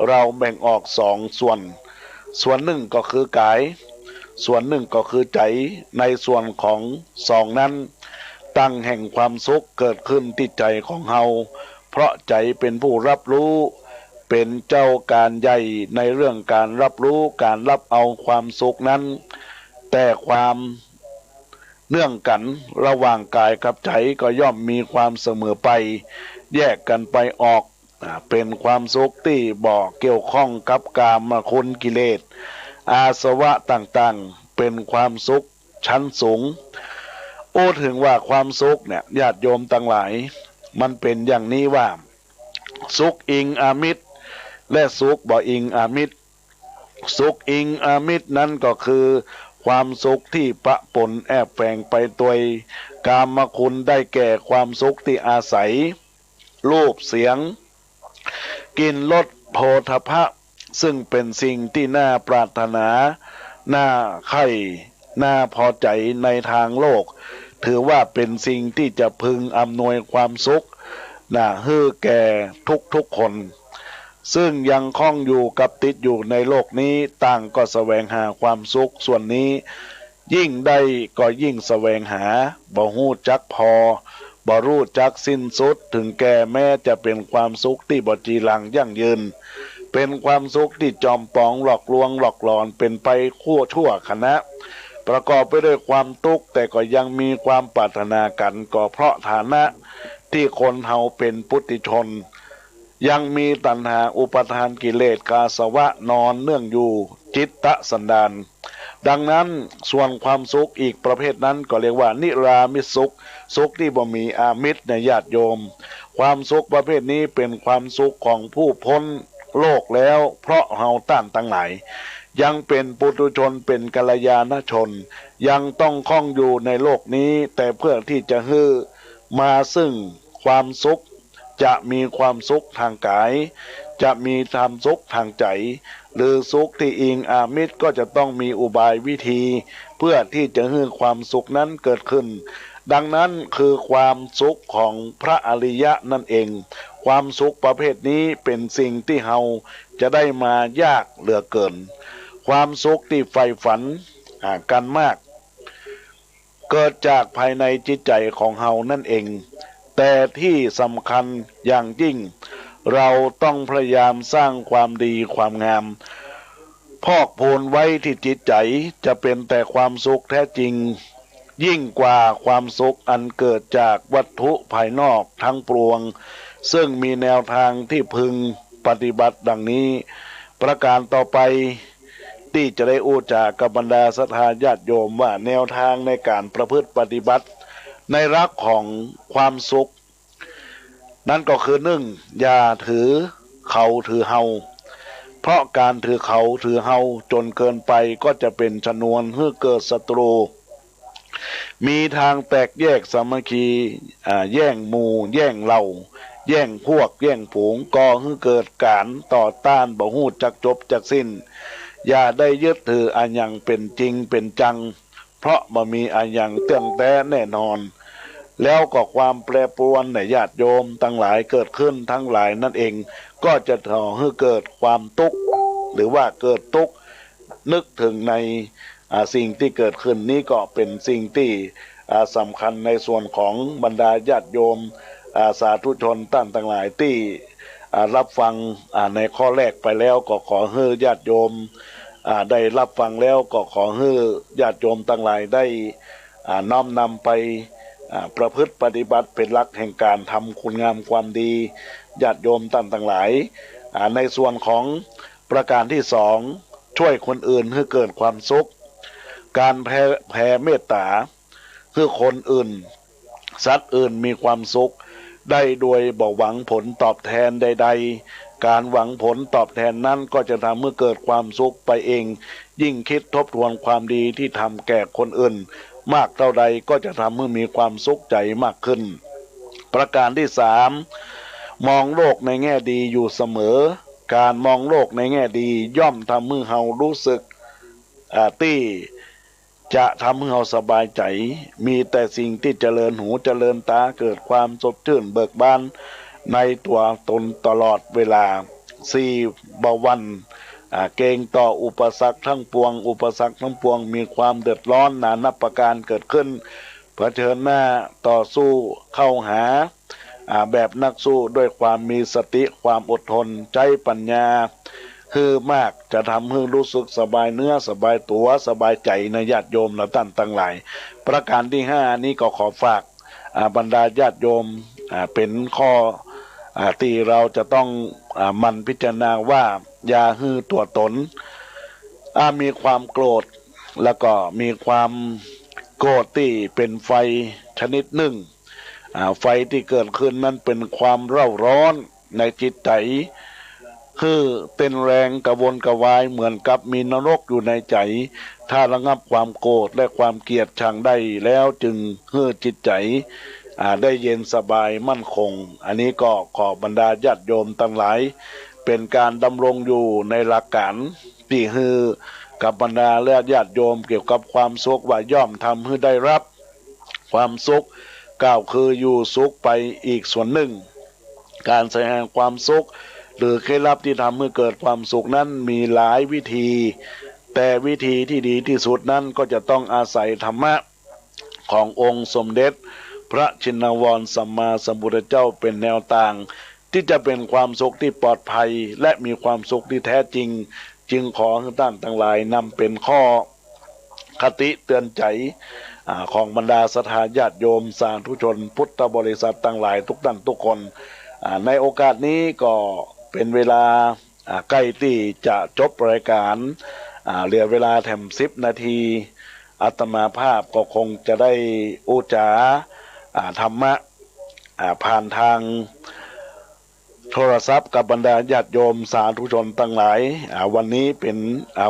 เราแบ่งออกสองส่วนหนึ่งก็คือกายส่วนหนึ่งก็คือใจในส่วนของสองนั้นตั้งแห่งความสุขเกิดขึ้นที่ใจของเฮาเพราะใจเป็นผู้รับรู้เป็นเจ้าการใหญ่ในเรื่องการรับรู้การรับเอาความสุขนั้นแต่ความเนื่องกันระหว่างกายกับใจก็ย่อมมีความเสมอไปแยกกันไปออกเป็นความสุขที่บ่เกี่ยวข้องกับกามคุณกิเลสอาสวะต่างๆเป็นความสุขชั้นสูงถึงว่าความสุขเนี่ยญาติโยมทั้งหลายมันเป็นอย่างนี้ว่าสุขอิงอามิตรและสุขบ่อิงอามิตรสุขอิงอามิตรนั้นก็คือความสุขที่ปะปนแอบแฝงไปโดยกามคุณได้แก่ความสุขที่อาศัยรูปเสียงกลิ่นรสโผฏฐัพพะซึ่งเป็นสิ่งที่น่าปรารถนาน่าใคร่น่าพอใจในทางโลกถือว่าเป็นสิ่งที่จะพึงอำนวยความสุขให้แก่ทุกคนซึ่งยังคล้องอยู่กับติดอยู่ในโลกนี้ต่างก็แสวงหาความสุขส่วนนี้ยิ่งได้ก็ยิ่งแสวงหาบ่ฮู้จักพอบ่รู้จักสิ้นสุดถึงแก่แม้จะเป็นความสุขที่บ่จีรังยั่งยืนเป็นความสุขที่จอมปองหลอกลวงหลอกหลอนเป็นไปชั่วคณะประกอบไปด้วยความทุกข์แต่ก็ยังมีความปรารถนากันก็เพราะฐานะที่คนเฮาเป็นปุถุชนยังมีตัณหาอุปทานกิเลสกาสวะนอนเนื่องอยู่จิตตสันดานดังนั้นส่วนความสุขอีกประเภทนั้นก็เรียกว่านิรามิตสุขสุขที่บ่มีอามิตรในญาติโยมความสุขประเภทนี้เป็นความสุขของผู้พ้นโลกแล้วเพราะเฮาต้านทั้งหลายยังเป็นปุถุชนเป็นกัลยาณชนยังต้องคล้องอยู่ในโลกนี้แต่เพื่อที่จะฮื้อมาซึ่งความสุขจะมีความสุขทางกายจะมีความสุขทางใจหรือสุขที่อิงอามิตรก็จะต้องมีอุบายวิธีเพื่อที่จะให้ความสุขนั้นเกิดขึ้นดังนั้นคือความสุขของพระอริยะนั่นเองความสุขประเภทนี้เป็นสิ่งที่เฮาจะได้มายากเหลือเกินความสุขที่ใฝ่ฝันกันมากเกิดจากภายในจิตใจของเฮานั่นเองแต่ที่สำคัญอย่างยิ่งเราต้องพยายามสร้างความดีความงามพอกพูนไว้ที่จิตใจจะเป็นแต่ความสุขแท้จริงยิ่งกว่าความสุขอันเกิดจากวัตถุภายนอกทั้งปวงซึ่งมีแนวทางที่พึงปฏิบัติดังนี้ประการต่อไปที่จะได้อู้จากกับบรรดาศรัทธาญาติโยมว่าแนวทางในการประพฤติปฏิบัติในรักของความสุขนั่นก็คือหนึ่งอย่าถือเขาถือเฮาเพราะการถือเขาถือเฮาจนเกินไปก็จะเป็นชนวนให้เกิดศัตรูมีทางแตกแยกสามัคคีแย่งหมู่แย่งเหล่าแย่งพวกแย่งฝูงก่อให้เกิดการต่อต้านบ่ฮู้จักจบจักสิ้นอย่าได้ยึดถืออันยังเป็นจริงเป็นจังเพราะบ่มีอันยังเตื้องแท้แน่นอน แล้วก็ความแปรปรวนในญาติโยมทั้งหลายเกิดขึ้นทั้งหลายนั่นเองก็จะทำให้เกิดความทุกข์หรือว่าเกิดทุกข์นึกถึงในสิ่งที่เกิดขึ้นนี้ก็เป็นสิ่งที่สำคัญในส่วนของบรรดาญาติโยมสาธุชนท่านทั้งหลายที่รับฟังในข้อแรกไปแล้วก็ขอให้ญาติโยมได้รับฟังแล้วก็ขอให้ญาติโยมทั้งหลายได้น้อมนำไปประพฤติปฏิบัติเป็นหลักแห่งการทำคุณงามความดีญาติโยมท่านทั้งหลายในส่วนของประการที่สองช่วยคนอื่นให้เกิดความสุขการแผ่เมตตาคือคนอื่นสัตว์อื่นมีความสุขได้โดยบ่หวังผลตอบแทนใดๆการหวังผลตอบแทนนั้นก็จะทำให้เกิดความสุขไปเองยิ่งคิดทบทวนความดีที่ทำแก่คนอื่นมากเท่าใดก็จะทำให้มีความสุขใจมากขึ้นประการที่สามมองโลกในแง่ดีอยู่เสมอการมองโลกในแง่ดีย่อมทำให้เรารู้สึกที่จะทำให้เราสบายใจมีแต่สิ่งที่เจริญหูเจริญตาเกิดความสดชื่นเบิกบานในตัวตนตลอดเวลา4 วันเกรงต่ออุปสรรคทั้งปวงอุปสรรคทั้งปวงมีความเดือดร้อนนานับประการเกิดขึ้นเผชิญหน้าต่อสู้เข้าหาแบบนักสู้ด้วยความมีสติความอดทนใจปัญญาคือมากจะทำให้รู้สึกสบายเนื้อสบายตัวสบายใจในญาติโยมและท่านทั้งหลายประการที่5นี้ก็ขอฝากบรรดาญาติโยมเป็นข้อที่เราจะต้องมันพิจารณาว่าอย่าให้ตัวตนมีความโกรธแล้วก็มีความโกรธที่เป็นไฟชนิดหนึ่งไฟที่เกิดขึ้นนั้นเป็นความเร่าร้อนในจิตใจคือเป็นแรงกระวนกระวายเหมือนกับมีนรกอยู่ในใจถ้าระงับความโกรธและความเกลียดชังได้แล้วจึงให้จิตใจได้เย็นสบายมั่นคงอันนี้ก็ขอบรรดาญาติโยมทั้งหลายเป็นการดำรงอยู่ในหลักการที่ฮือกับบรรดาและญาติโยมเกี่ยวกับความสุขว่าย่อมทำให้ได้รับความสุขกล่าวคืออยู่สุขไปอีกส่วนหนึ่งการแสดงความสุขหรือเคล็ดลับที่ทำให้เกิดความสุขนั้นมีหลายวิธีแต่วิธีที่ดีที่สุดนั้นก็จะต้องอาศัยธรรมะขององค์สมเด็จพระชินวรสัมมาสัมพุทธเจ้าเป็นแนวต่างที่จะเป็นความสุขที่ปลอดภัยและมีความสุขที่แท้จริงจึงขอให้ท่านทั้งหลายนำเป็นข้อคติเตือนใจของบรรดาศรัทธาญาติโยมสาธุชนพุทธบริษัททั้งหลายทุกท่านทุกคนในโอกาสนี้ก็เป็นเวลาใกล้ที่จะจบรายการเหลือเวลาแถม10 นาทีอาตมาภาพก็คงจะได้อุจาธรรมะผ่านทางโทรศัพท์กับบรรดาญาติโยมสาธุชนทั้งหลายวันนี้เป็น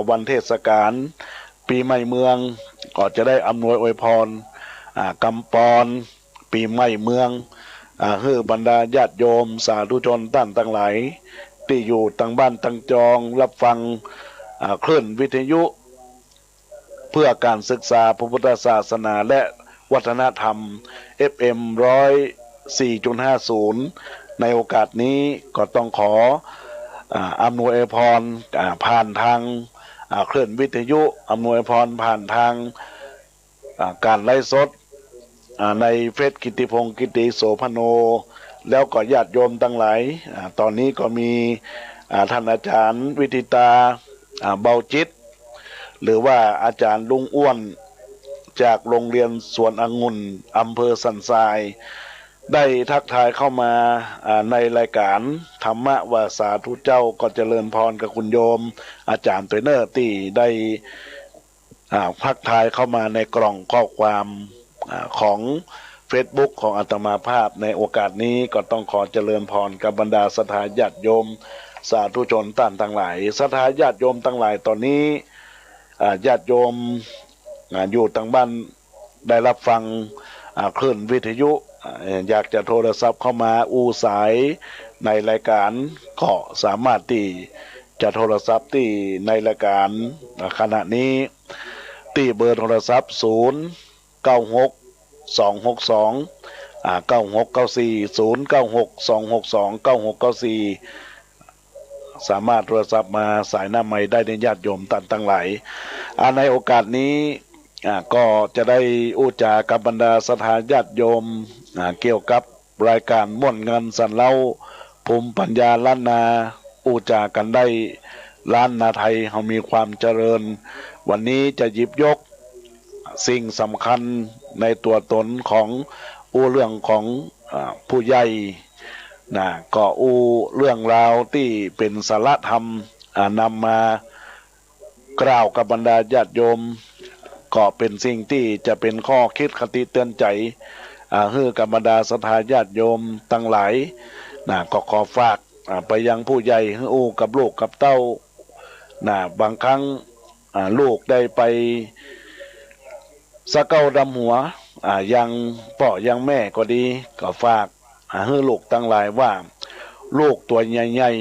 วันเทศกาลปีใหม่เมืองก็จะได้อำนวยอวยพรกำปอนปีใหม่เมืองให้บรรดาญาติโยมสาธุชนท่านทั้งหลายที่อยู่ตั้งบ้านตั้งจองรับฟังคลื่นวิทยุเพื่อการศึกษาพระพุทธศาสนาและวัฒนธรรม FM 104.50 ในโอกาสนี้ก็ต้องขออำนวยอวยพรผ่านทางคลื่นวิทยุอำนวยพรผ่านทางการไลฟ์สดในเฟซกิติพงศ์กิติโสพโนแล้วก็ญาติโยมทั้งหลายตอนนี้ก็มีท่านอาจารย์วิทิตาเบาจิตหรือว่าอาจารย์ลุงอ้วนจากโรงเรียนสวนองุ่นอำเภอสันทรายได้ทักทายเข้ามาในรายการธรรมะวาสาธุเจ้าก็เจริญพรกับคุณโยมอาจารย์เตเนอร์ที่ได้ทักทายเข้ามาในกล่องข้อความของFacebook ของอาตมาภาพในโอกาสนี้ก็ต้องขอเจริญพรกับบรรดาศรัทธาญาติโยมสาธุชนท่านทั้งหลายศรัทธาญาติโยมทั้งหลายตอนนี้ญาติโยมอยู่ทางบ้านได้รับฟังคลื่นวิทยุอยากจะโทรศัพท์เข้ามาสายในรายการก็สามารถที่จะโทรศัพท์ที่ในรายการขณะนี้ที่เบอร์โทรศัพท์096 9692629694สามารถโทรศัพท์มาสายหน้าไม้ได้ในญาติโยมท่านทั้งหลายในโอกาสนี้ก็จะได้อู้จากับบรรดาศรัทธาญาติโยมเกี่ยวกับรายการม่วนเงินสันเล่าภูมิปัญญาล้านนาอู้จากันได้ล้านนาไทยเขามีความเจริญวันนี้จะหยิบยกสิ่งสำคัญในตัวตนของเรื่องของผู้ใหญ่ก็เรื่องราวที่เป็นสาระธรรมนำมากล่าวกับบรรดาญาติโยมก็เป็นสิ่งที่จะเป็นข้อคิดคติเตือนใจให้กับบรรดาศรัทธาญาติโยมทั้งหลายก็ขอฝากไปยังผู้ใหญ่ให้กับลูกกับเต้าบางครั้งลูกได้ไปสะเก้าดำหัวยังพ่อยังแม่ก็ดีก็ฝากให้ลูกทั้งหลายว่าลูกตัวใหญ่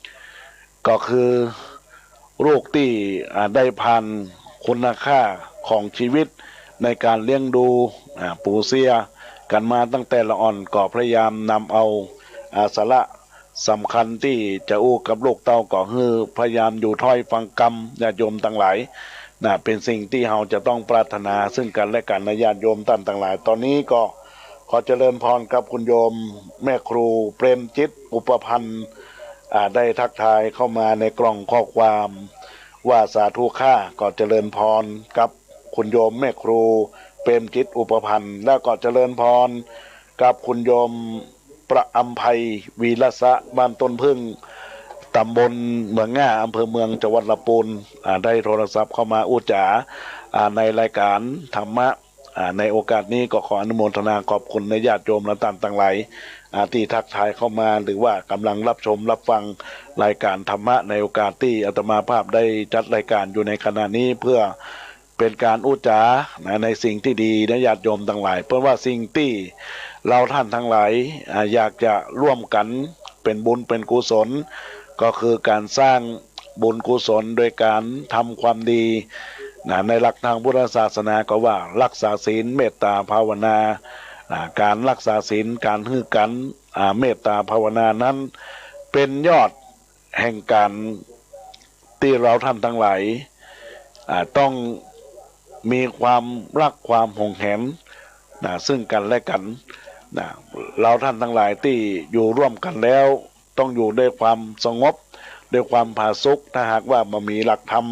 ๆก็คือลูกที่ได้ผ่านคุณค่าของชีวิตในการเลี้ยงดูปูเสียกันมาตั้งแต่ละอ่อนก็พยายามนำเอาสาระสำคัญที่จะกับลูกเต้าก็คือพยายามอยู่ถ้อยฟังกรรมญาติโยมทั้งหลายเป็นสิ่งที่เราจะต้องปรารถนาซึ่งกันและกันในญาติโยมท่านทั้งหลายตอนนี้ก็ขอเจริญพรกับคุณโยมแม่ครูเปรมจิตอุปพันธ์ได้ทักทายเข้ามาในกล่องข้อความว่าสาธุค่าก็เจริญพรกับคุณโยมแม่ครูเปรมจิตอุปพันธ์แล้วก็เจริญพรกับคุณโยมประอัมไพวีรสะบ้านต้นพึ่งตำบลเมืองง่าอำเภอเมืองจังหวัดลำพูนได้โทรศัพท์เข้ามาอู้จ๋าในรายการธรรมะในโอกาสนี้ก็ขออนุโมทนาขอบคุณในญาติโยมและท่านทั้งหลายที่ทักทายเข้ามาหรือว่ากำลังรับชมรับฟังรายการธรรมะในโอกาสที่อาตมาภาพได้จัดรายการอยู่ในขณะนี้เพื่อเป็นการอู้จ๋าในสิ่งที่ดีในญาติโยมทั้งหลายเพราะว่าสิ่งที่เราท่านทั้งหลายอยากจะร่วมกันเป็นบุญเป็นกุศลก็คือการสร้างบุญกุศลโดยการทำความดีในหลักทางพุทธศาสนาก็ว่ารักษาศีลเมตตาภาวนาการรักษาศีลการฮือกันเมตตาภาวนานั้นเป็นยอดแห่งการที่เราท่านทั้งหลายต้องมีความรักความหวงแหนซึ่งกันและกันเราท่านทั้งหลายที่อยู่ร่วมกันแล้วต้องอยู่ด้วยความสงบด้วยความผาสุกถ้าหากว่ามันมีหลักธรรม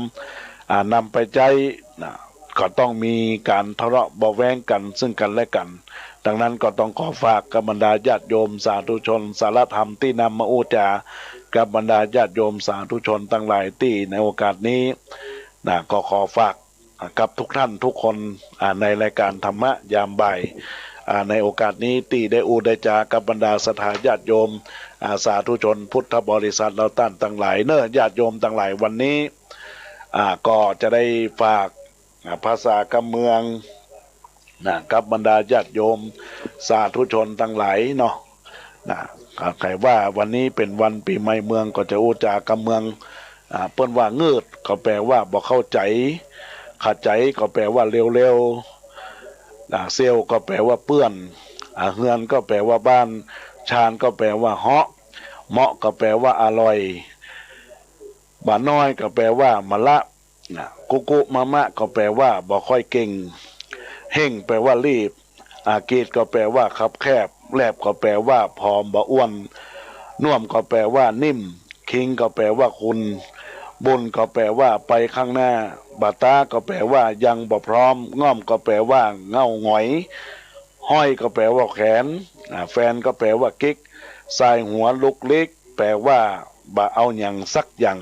นำไปใช้ก็ต้องมีการทะเลาะเบาแวงกันซึ่งกันและกันดังนั้นก็ต้องขอฝากกับบรรดาญาติโยมสาธุชนสารธรรมที่นำมาอู้จากับบรรดาญาติโยมสาธุชนทั้งหลายที่ในโอกาสนี้ก็ขอฝากกับทุกท่านทุกคนในรายการธรรมะยามบ่ายในโอกาสนี้ที่ได้อู้ได้จากับบรรดาศรัทธาญาติโยมสาธุชนพุทธบริษัทเราท่านทั้งหลายเนอะญาติโยมทั้งหลายวันนี้ก็จะได้ฝากภาษากำเมืองกับบรรดาญาติโยมสาธุชนทั้งหลายเนาะใครว่าวันนี้เป็นวันปีใหม่เมืองก็จะอู้จากำเมืองเปิ้นว่าเงืดก็แปลว่าบ่เข้าใจขัดใจก็แปลว่าเร็วๆเซียวก็แปลว่าเปื้อนเฮือนก็แปลว่าบ้านชานก็แปลว่าเหาะเหมาะก็แปลว่าอร่อยบ่าน้อยก็แปลว่ามะละกุกุมะมะก็แปลว่าบ่ค่อยเก่งเฮ่งแปลว่ารีบกีดก็แปลว่าคับแคบแลบก็แปลว่าผอมบ่อ้วนน่วมก็แปลว่านิ่มคิงก็แปลว่าคุณบุญก็แปลว่าไปข้างหน้าบาตาก็แปลว่ายังบ่พร้อมง่อมก็แปลว่าเง่าหงอยห้อยก็แปลว่าแขนแฟนก็แปลว่ากิ๊กสายหัวลุกเล็กแปลว่าบ่เอาอย่างสักอย่าง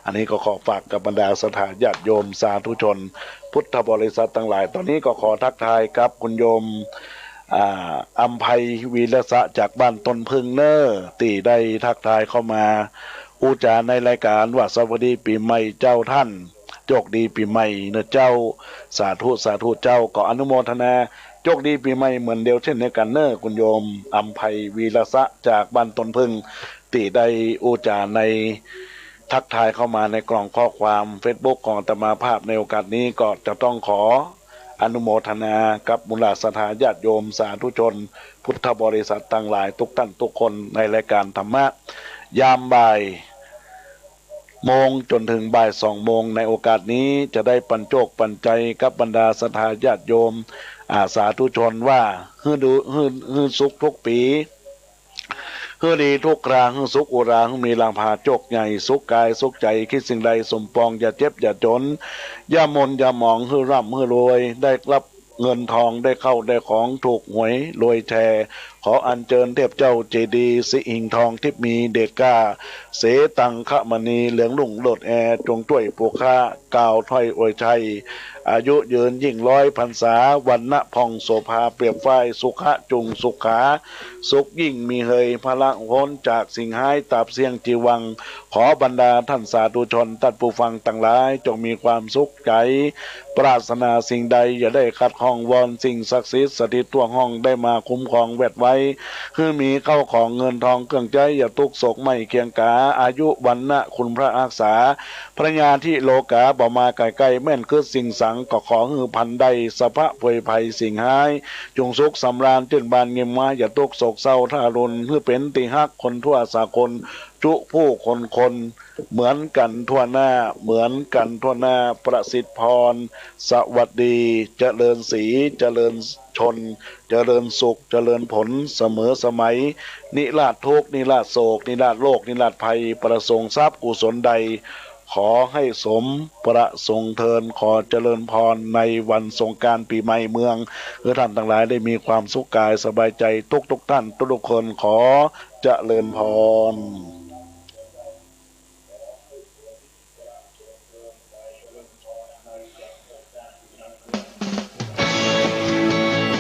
อันนี้ก็ขอฝากกับบรรดาศรัทธาญาติโยมสาธุชนพุทธบริษัททั้งหลายตอนนี้ก็ขอทักทายกับคุณโยมอัมไพวีรสะจากบ้านต้นพึ่งเนอที่ได้ทักทายเข้ามาอุจาในรายการว่าสวัสดีปีใหม่เจ้าท่านโชคดีปีใหม่เนอเจ้าสาธุสาธุเจ้าก็อนุโมทนาโชคดีปีใหม่เหมือนเดียวเช่นเดียวกันเนอคุณโยมอัมไพวีรสะจากบ้านต้นพึ่งที่ได้อุจาในทักทายเข้ามาในกล่องข้อความ Facebook ของอาตมาภาพในโอกาสนี้ก็จะต้องขอ อนุโมทนากับบุญญาศรัทธาญาติโยมสาธุชนพุทธบริษัททั้งหลายทุกท่านทุกคนในรายการธรรมะยามบ่ายโมงจนถึงบ่าย2 โมงในโอกาสนี้จะได้ปันโชคปันใจกับบรรดาศรัทธาญาติโยมสาธุชนว่าฮือสุขทุกปีฮือดีทุกคราฮือสุขอุราฮือมีลางพาโจกใหญ่สุขกายสุขใจคิดสิ่งใดสมปองอย่าเจ็บอย่าจนอย่ามนอย่าหมองฮือร่ำฮือรวยได้รับเงินทองได้เข้าได้ของถูกหวยรวยแชร์ขออัญเชิญเทพเจ้าเจดีย์สิหิงทองทิพมีเดกาเสตังคะมณีเหลืองลุ่งโลดแอจงช่วยปกค้ากล่าวถ้อยอวยชัยอายุยืนยิ่ง100 พรรษาวันณะพองโสภาเปรียบฝ้ายสุขะจุงสุขาสุขยิ่งมีเฮยพลังพ้นจากสิ่งหายตราบเสียงจีวังขอบรรดาท่านสาธุชนท่านผู้ฟังต่างหลายจงมีความสุขใจปรารถนาสิ่งใดอย่าได้ขัดข้องวอนสิ่งศักดิ์สิทธิ์สถิตทั่วห้องได้มาคุ้มครองแวดไว้คือมีเข้าของเงินทองเครื่องใจอย่าทุกโศกไม่เกียงกาอายุวันณะคุณพระอาษาพระญาที่โลกาบ่มาไกลๆแม่นคือสิ่งสังก็ขอฮือพันใดสภะป่วยภัยสิ่งหายจงสุขสำราญจื่นบานเงียมมาอย่าทุกโศกเศร้าท่ารุนเพื่อเป็นติฮักคนทั่วสากลจุผู้คนเหมือนกันทั่วหน้าเหมือนกันทั่วหน้าประสิทธิพรสวัสดีเจริญศรีเจริญชนเจริญสุขเจริญผลเสมอสมัยนิราชทุกข์นิราชโศกนิราชโลกนิราชภัยประสงค์ทรัพย์กุศลใดขอให้สมประสงค์เทินขอเจริญพรในวันสงกรานต์ปีใหม่เมืองเพื่อท่านทั้งหลายได้มีความสุขกายสบายใจทุกท่านทุกคนขอเจริญพร